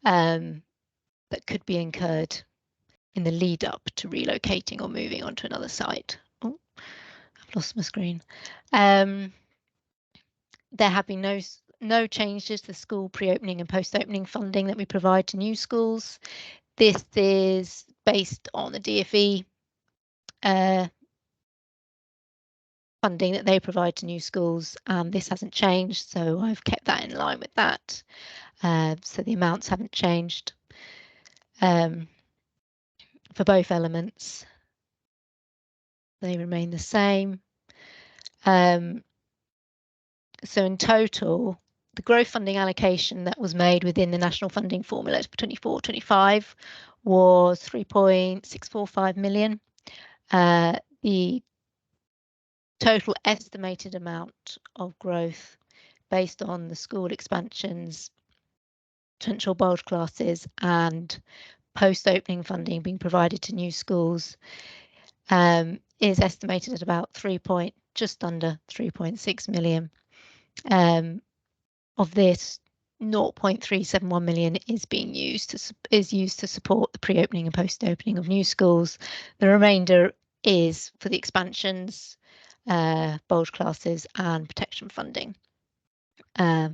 that could be incurred in the lead up to relocating or moving onto another site. Oh, I've lost my screen. There have been no changes to the school pre-opening and post-opening funding that we provide to new schools. This is based on the DfE funding that they provide to new schools. This hasn't changed, so I've kept that in line with that. So the amounts haven't changed for both elements. They remain the same. So in total, the growth funding allocation that was made within the national funding formula for 24-25 was 3.645 million. The total estimated amount of growth based on the school expansions, potential bulge classes and post-opening funding being provided to new schools is estimated at about just under 3.6 million. Of this, 0.371 million is used to support the pre-opening and post-opening of new schools. The remainder is for the expansions, bulge classes and protection funding that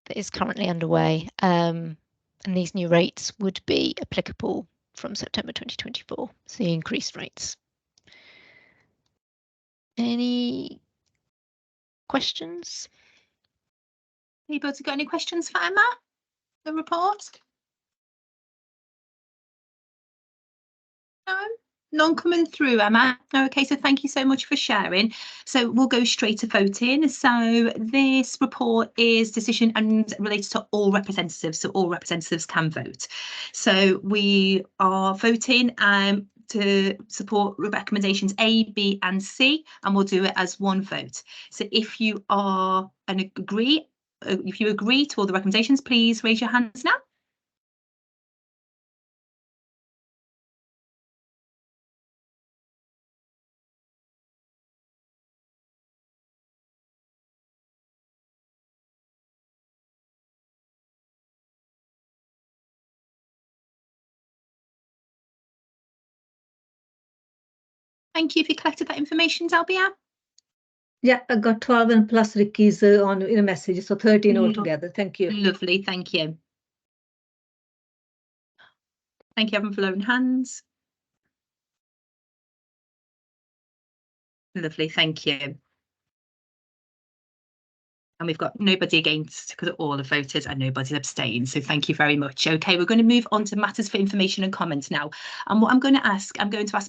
is currently underway, and these new rates would be applicable from September 2024, so the increased rates. Any questions? Anybody got any questions for Emma? The report? No? None coming through, Emma. Okay, so thank you so much for sharing. So we'll go straight to voting. So this report is decision and related to all representatives, so all representatives can vote. So we are voting to support recommendations A, B and C, and we'll do it as one vote. So if you agree to all the recommendations, please raise your hands now. Thank you if you collected that information, Dalbia. Yeah, I got 12 and plus Ricky's in a message, so 13 altogether. Thank you. Lovely, thank you. Thank you, everyone, for lowering hands. Lovely, thank you. And we've got nobody against because all have voted and nobody abstained. So thank you very much. Okay, we're going to move on to matters for information and comment now. And what I'm going to ask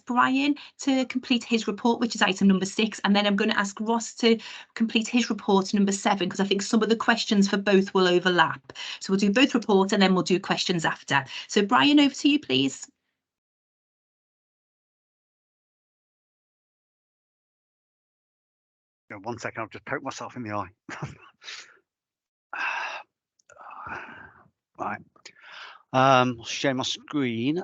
Brian to complete his report, which is item number 6. And then I'm going to ask Ross to complete his report number 7, because I think some of the questions for both will overlap. So we'll do both reports and then we'll do questions after. So Brian, over to you, please. Yeah, 1 second, I've just poked myself in the eye. Right. I'll share my screen.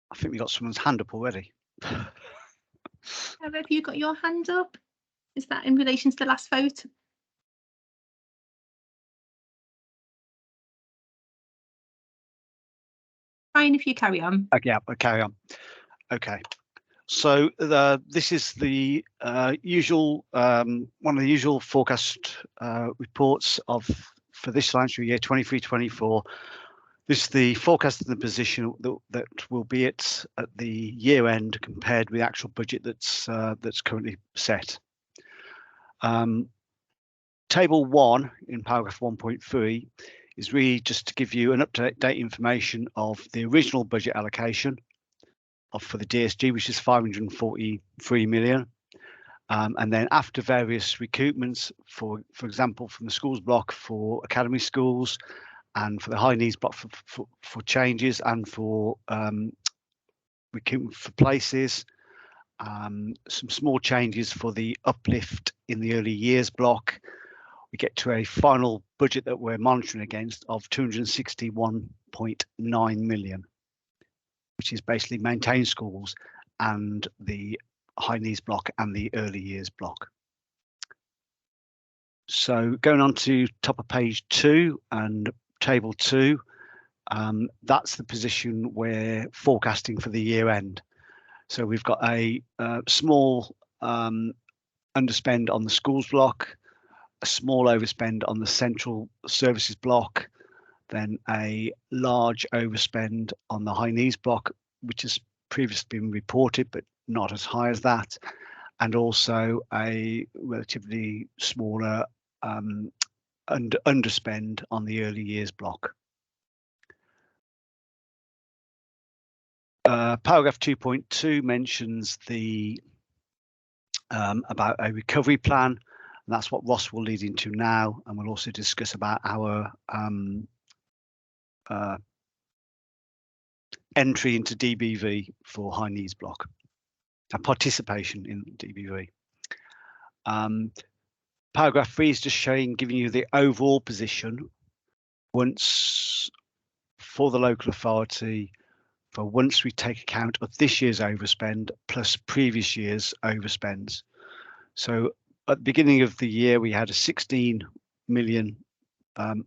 I think we got someone's hand up already. Have you got your hand up? Is that in relation to the last vote? Brian, if you carry on. Okay, yeah, I'll carry on. Okay. So this is the usual one of the usual forecast reports for this financial year 23-24. This is the forecast of the position that will be at the year end compared with the actual budget that's currently set. Table 1 in paragraph 1.3 is really just to give you an up-to-date information of the original budget allocation for the DSG, which is 543 million. And then after various recoupments, for example, from the schools block for academy schools and for the high needs block for changes and for recoupment for places, some small changes for the uplift in the early years block, we get to a final budget that we're monitoring against of 261.9 million, which is basically maintained schools and the high needs block and the early years block. So going on to top of page 2 and table 2, that's the position we're forecasting for the year end. So we've got a small underspend on the schools block, a small overspend on the central services block, then a large overspend on the high needs block, which has previously been reported but not as high as that, and also a relatively smaller underspend on the early years block. Paragraph 2.2 mentions the about a recovery plan. And that's what Ross will lead into now, and we'll also discuss about our entry into DBV for high needs block, and participation in DBV. Paragraph 3 is just giving you the overall position once for the local authority for once we take account of this year's overspend plus previous year's overspends. So at the beginning of the year, we had a 16 million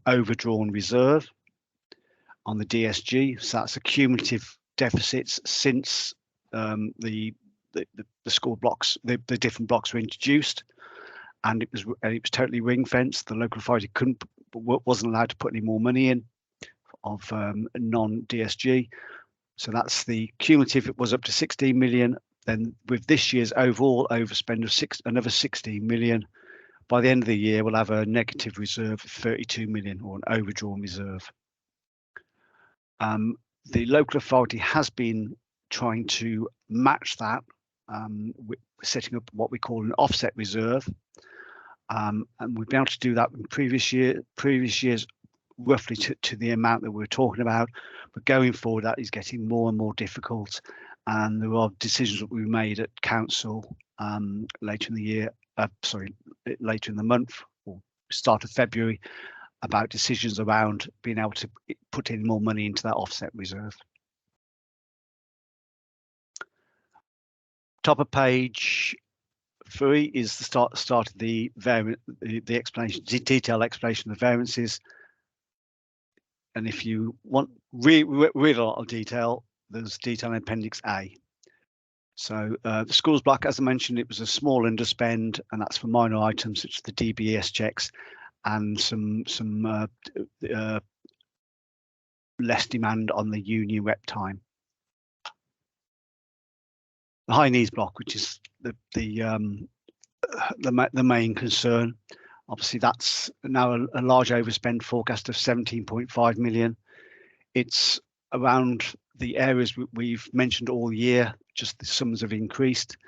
overdrawn reserve on the DSG. So that's a cumulative deficits since the school blocks, the different blocks were introduced, and it was totally ring fenced. The local authority wasn't allowed to put any more money in of non-DSG. So that's the cumulative. It was up to 16 million. Then with this year's overall overspend of another 16 million, by the end of the year, we'll have a negative reserve of 32 million, or an overdrawn reserve. The local authority has been trying to match that, setting up what we call an offset reserve. And we've been able to do that in previous years, roughly to the amount that we're talking about. But going forward, that is getting more and more difficult. And there are decisions that we made at council later in the year, later in the month or start of February, about decisions around being able to put in more money into that offset reserve. Top of page 3 is the start of the explanation, detailed explanation of the variances. And if you want really a lot of detail, there's detail in Appendix A. So the schools block, as I mentioned, it was a small underspend, and that's for minor items such as the DBS checks and some less demand on the union rep time. The high needs block, which is the main concern. Obviously, that's now a large overspend forecast of 17.5 million. It's around the areas we've mentioned all year, just the sums have increased.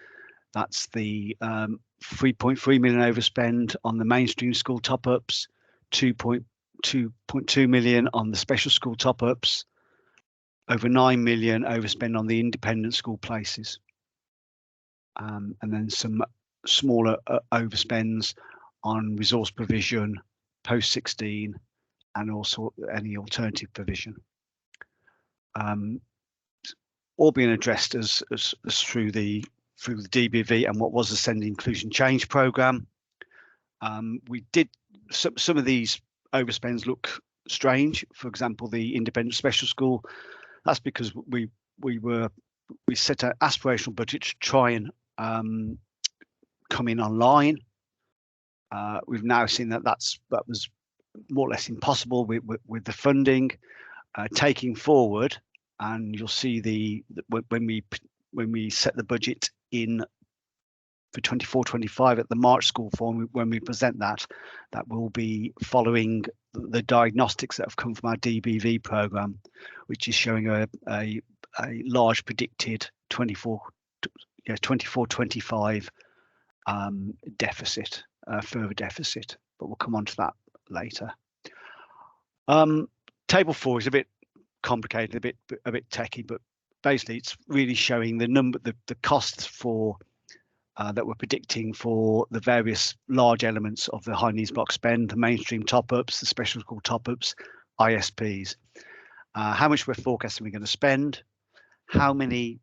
That's the 3.3 million overspend on the mainstream school top-ups, 2.2 million on the special school top-ups, over 9 million overspend on the independent school places. And then some smaller overspends on resource provision, post-16, and also any alternative provision. All being addressed as through the DBV and what was the Send Inclusion Change programme. We did some of these overspends look strange. For example, the independent special school. That's because we set an aspirational budget to try and come in online. We've now seen that was more or less impossible with the funding. taking forward, and you'll see when we set the budget in for 24-25 at the March school forum, when we present that will be following the diagnostics that have come from our DBV program, which is showing a large predicted 24-25 deficit, further deficit, but we'll come on to that later. Table 4 is a bit complicated, a bit techy, but basically it's really showing the costs for that we're predicting for the various large elements of the high needs block spend, the mainstream top-ups, the special school top-ups, ISPs. How much we're forecasting we're going to spend, how many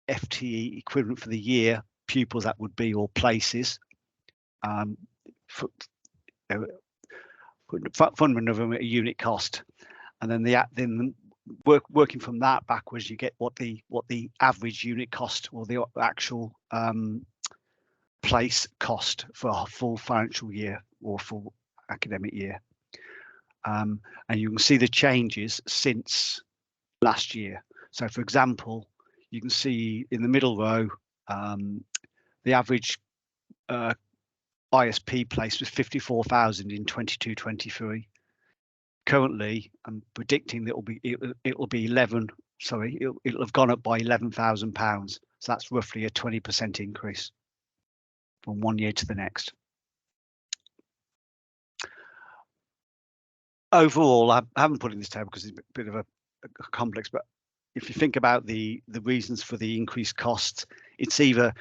FTE equivalent for the year pupils that would be, or places. Fundamental of a unit cost, and then working from that backwards, you get what the average unit cost, or the actual place cost for a full financial year or full academic year. And you can see the changes since last year. So for example, you can see in the middle row, the average ISP place was 54,000 in 22-23. Currently, I'm predicting that it'll be 11. Sorry, it'll have gone up by £11,000. So that's roughly a 20% increase from one year to the next. Overall, I haven't put it in this table because it's a bit of a complex, but if you think about the reasons for the increased costs, it's either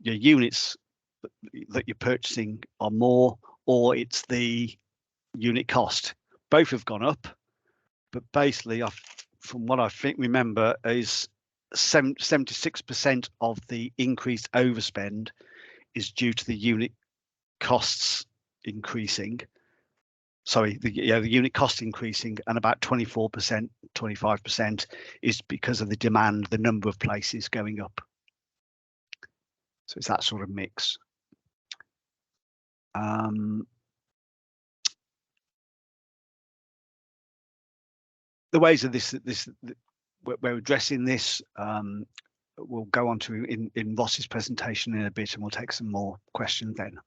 your units that you're purchasing are more, or it's the unit cost. Both have gone up, but basically, from what I remember, is 76% of the increased overspend is due to the unit costs increasing. Sorry, the unit cost increasing, and about 24%, 25% is because of the demand, the number of places going up. So it's that sort of mix. The ways of this we're addressing this, we'll go on to in Ross's presentation in a bit, and we'll take some more questions then.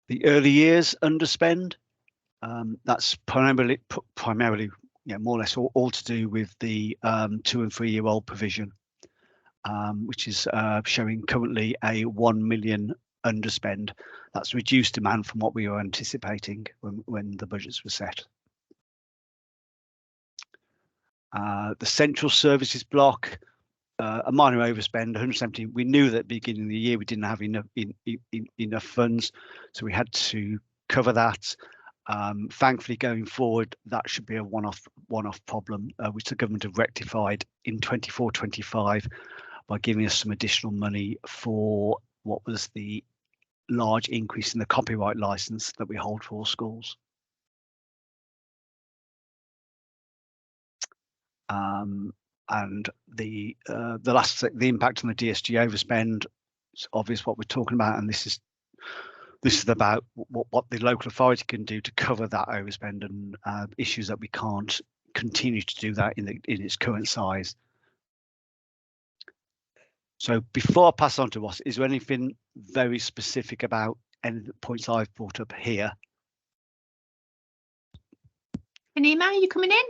The early years underspend, that's primarily more or less all to do with the 2- and 3-year-old provision, which is showing currently a 1 million underspend. That's reduced demand from what we were anticipating when the budgets were set. The central services block, a minor overspend, 170. We knew that at the beginning of the year we didn't have enough funds, so we had to cover that. Thankfully, going forward, that should be a one-off problem, which the government have rectified in 24-25 by giving us some additional money for what was the large increase in the copyright license that we hold for all schools. And the impact on the DSG overspend, it's obvious what we're talking about, and this is about what the local authority can do to cover that overspend, and issues that we can't continue to do that in its current size. So before I pass on to Ross, is there anything very specific about any of the points I've brought up here? Anima, are you coming in?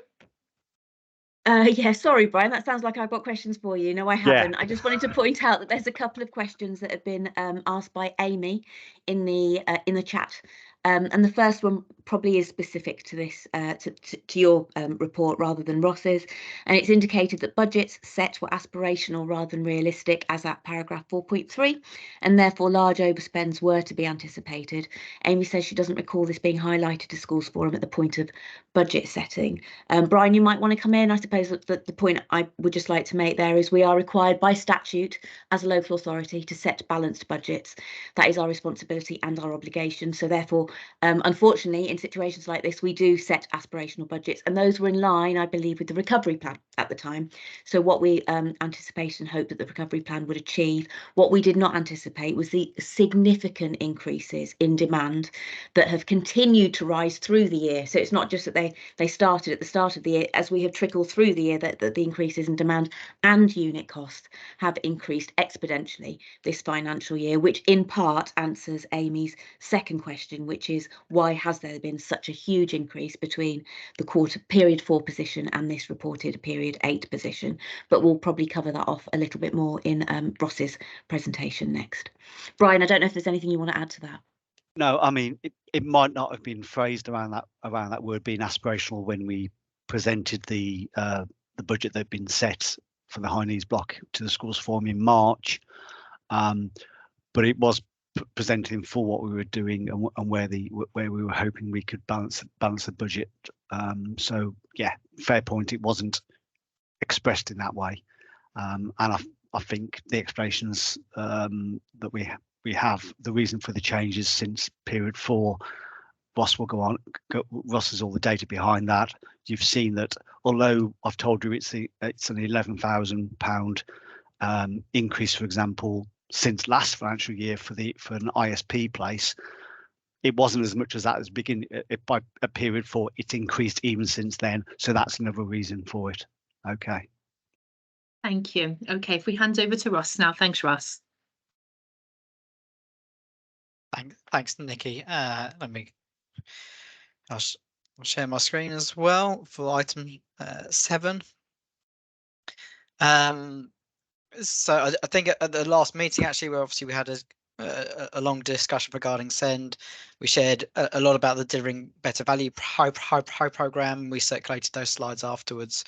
Yeah, sorry, Brian, that sounds like I've got questions for you. No, I haven't. Yeah. I just wanted to point out that there's a couple of questions that have been asked by Amy in the chat. And the first one probably is specific to this, to your report rather than Ross's. And it's indicated that budgets set were aspirational rather than realistic, as at paragraph 4.3, and therefore large overspends were to be anticipated. Amy says she doesn't recall this being highlighted to Schools Forum at the point of budget setting. Brian, you might want to come in. I suppose that the point I would just like to make there is we are required by statute as a local authority to set balanced budgets. That is our responsibility and our obligation. So therefore, unfortunately, in situations like this, we do set aspirational budgets, and those were in line, I believe, with the recovery plan at the time. So what we anticipated and hoped that the recovery plan would achieve. What we did not anticipate was the significant increases in demand that have continued to rise through the year. So it's not just that they started at the start of the year, as we have trickled through the year, that the increases in demand and unit costs have increased exponentially this financial year, which in part answers Amy's second question, which is why has there been such a huge increase between the period 4 position and this reported period 8 position. But we'll probably cover that off a little bit more in Ross's presentation next. Brian, I don't know if there's anything you want to add to that. No, I mean, it might not have been phrased around that word being aspirational when we presented the budget that had been set for the High Needs block to the schools forum in March, but it was presented in full what we were doing and where we were hoping we could balance the budget. So yeah, fair point. It wasn't expressed in that way, and I think the explanations that we have, the reason for the changes since period 4, Ross will go on. Ross has all the data behind that. You've seen that although I've told you it's an £11,000 increase, for example, since last financial year for an ISP place, it wasn't as much as that as beginning by a period 4. It's increased even since then, so that's another reason for it. Okay. Thank you. Okay, if we hand over to Ross now. Thanks, Ross. Thanks, Nikki. I'll share my screen as well for item 7. So I think at the last meeting, actually, where obviously we had a long discussion regarding SEND. We shared a lot about the Delivering Better Value program. We circulated those slides afterwards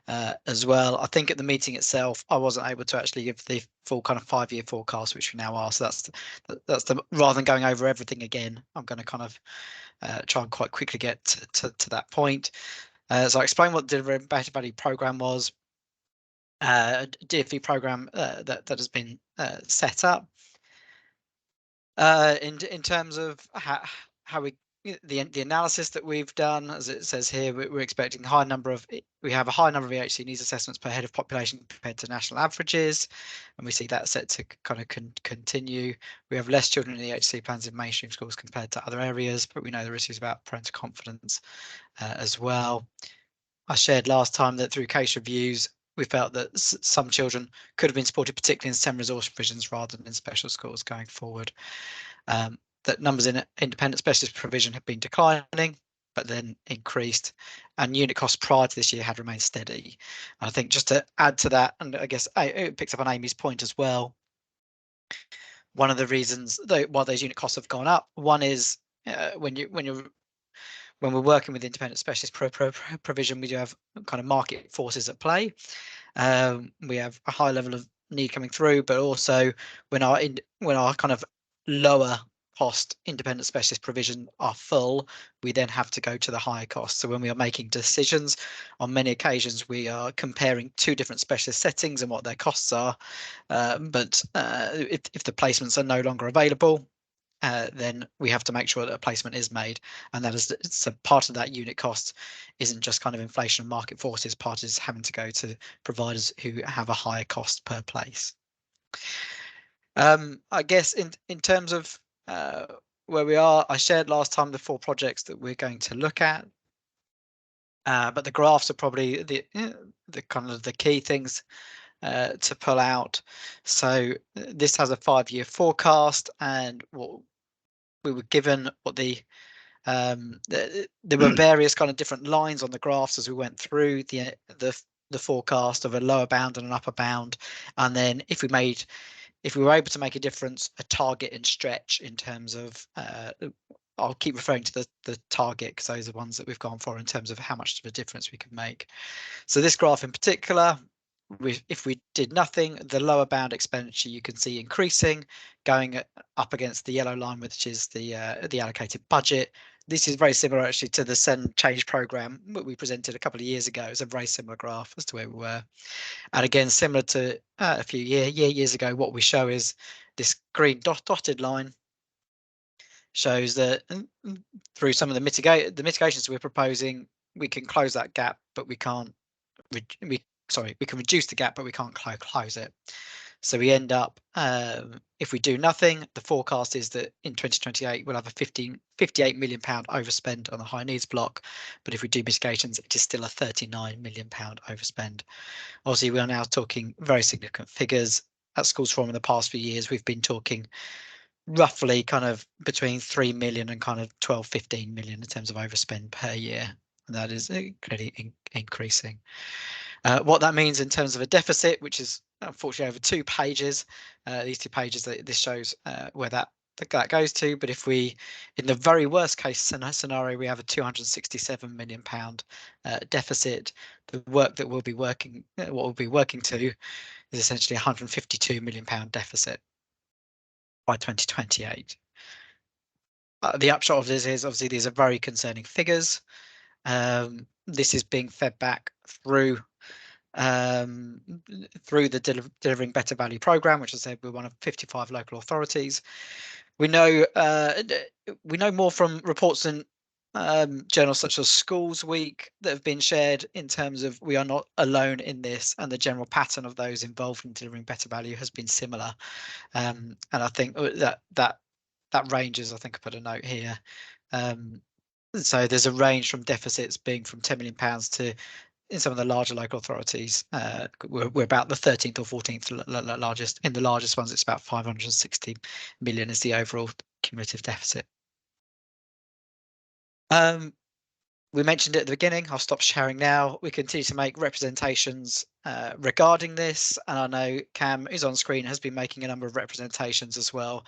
as well. I think at the meeting itself, I wasn't able to actually give the full kind of 5-year forecast, which we now are. So that's the rather than going over everything again, I'm going to kind of try and quite quickly get to that point. So I explained what the Delivering Better Value program was. DFE program that has been set up in terms of how the analysis that we've done. As it says here, we're expecting we have a high number of EHC needs assessments per head of population compared to national averages, and we see that set to kind of continue. We have less children in EHC plans in mainstream schools compared to other areas, but we know there are issues about parental confidence as well. I shared last time that through case reviews, we felt that some children could have been supported, particularly in STEM resource provisions rather than in special schools going forward. That numbers in independent specialist provision have been declining, but then increased, and unit costs prior to this year had remained steady. And I think just to add to that, and I guess it picks up on Amy's point as well, one of the reasons why those unit costs have gone up, one is when we're working with independent specialist provision, we do have kind of market forces at play. We have a high level of need coming through, but also when our kind of lower cost independent specialist provision are full, we then have to go to the higher cost. So when we are making decisions, on many occasions we are comparing 2 different specialist settings and what their costs are. But if the placements are no longer available, then we have to make sure that a placement is made, and that is so part of that unit cost isn't just kind of inflation and market forces. Part is having to go to providers who have a higher cost per place. I guess in terms of where we are, I shared last time the 4 projects that we're going to look at, but the graphs are probably the kind of the key things to pull out. So this has a 5-year forecast, and what we were given what there were various kind of different lines on the graphs as we went through the forecast of a lower bound and an upper bound, and then if we were able to make a difference, a target and stretch in terms of I'll keep referring to the target because those are the ones that we've gone for in terms of how much of a difference we can make. So this graph in particular, if we did nothing, the lower bound expenditure you can see increasing, going up against the yellow line, which is the allocated budget. This is very similar actually to the SEND change program that we presented a couple of years ago. It's a very similar graph as to where we were, and again similar to a few years ago. What we show is this green dotted line shows that through some of the mitigations we're proposing, we can close that gap, but we can't. We can reduce the gap, but we can't close it. So we end up, if we do nothing, the forecast is that in 2028 we'll have a £58 million overspend on the high needs block, but if we do mitigations, it is still a £39 million overspend. Obviously, we are now talking very significant figures. At Schools Forum in the past few years, we've been talking roughly kind of between 3 million and kind of 12-15 million in terms of overspend per year, and that is clearly increasing. What that means in terms of a deficit, which is unfortunately over 2 pages, these 2 pages, this shows where that goes to. But if we, in the very worst case scenario, we have a £267 million deficit, the work that we'll be working, what we'll be working to, is essentially a £152 million deficit by 2028. The upshot of this is obviously these are very concerning figures. This is being fed back through the Delivering Better Value programme, which I said we're one of 55 local authorities. We know more from reports in journals such as Schools Week that have been shared in terms of we are not alone in this, and the general pattern of those involved in delivering better value has been similar. And I think that ranges, I think I put a note here. So there's a range from deficits being from £10 million to, in some of the larger local authorities, we're about the 13th or 14th largest. In the largest ones, it's about 560 million is the overall cumulative deficit. We mentioned it at the beginning. I'll stop sharing now. We continue to make representations regarding this, and I know Cam, who's on screen, has been making a number of representations as well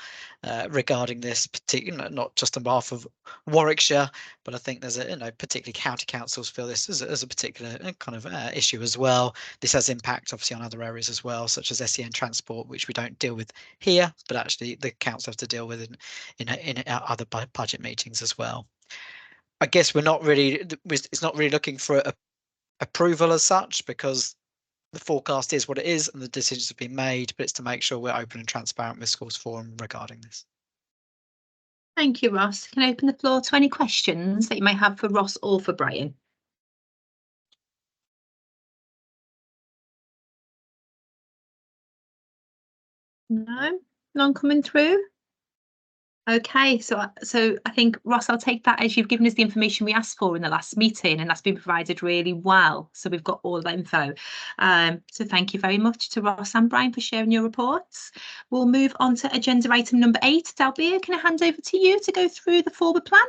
regarding this, particularly not just on behalf of Warwickshire, but I think there's particularly county councils feel this as a particular kind of issue as well. This has impact obviously on other areas as well, such as SEN transport, which we don't deal with here, but actually the council have to deal with in other budget meetings as well. I guess it's not really looking for approval as such, because the forecast is what it is and the decisions have been made, but it's to make sure we're open and transparent with Schools Forum regarding this. Thank you, Ross. Can I open the floor to any questions that you may have for Ross or for Brian? No, none coming through. Okay, so I think, Ross, I'll take that as you've given us the information we asked for in the last meeting, and that's been provided really well. So we've got all that info. So thank you very much to Ross and Brian for sharing your reports. We'll move on to agenda item number 8. Dalbia, can I hand over to you to go through the forward plan?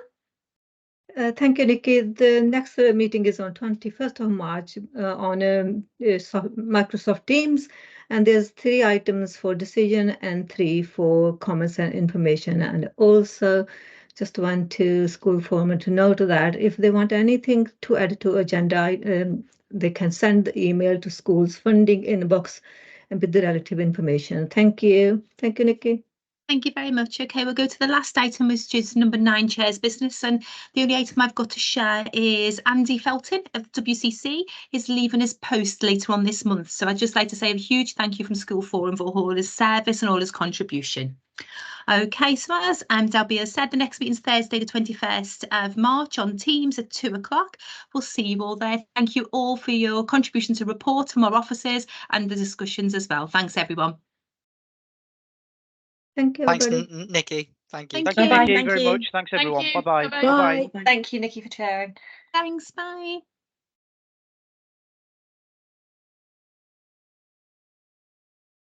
Thank you, Nikki. The next meeting is on 21st of March on Microsoft Teams. And there's 3 items for decision and 3 for comments and information. And also just want to School Forum to note that if they want anything to add to agenda, they can send the email to schools funding inbox and with the relative information. Thank you. Thank you, Nikki. Thank you very much. Okay, we'll go to the last item, which is number 9, Chair's Business. And the only item I've got to share is Andy Felton of WCC is leaving his post later on this month. So I'd just like to say a huge thank you from School Forum for all his service and all his contribution. Okay, so as Dalbia said, the next meeting is Thursday, the 21st of March on Teams at 2 o'clock. We'll see you all there. Thank you all for your contribution to report from our officers and the discussions as well. Thanks, everyone. Thank you, everybody. Thanks, Nikki. Thank you. Thank you, Nikki, very much. Thanks, everyone. Bye-bye. Bye. Thank you, Nikki, for chairing. Thanks, bye.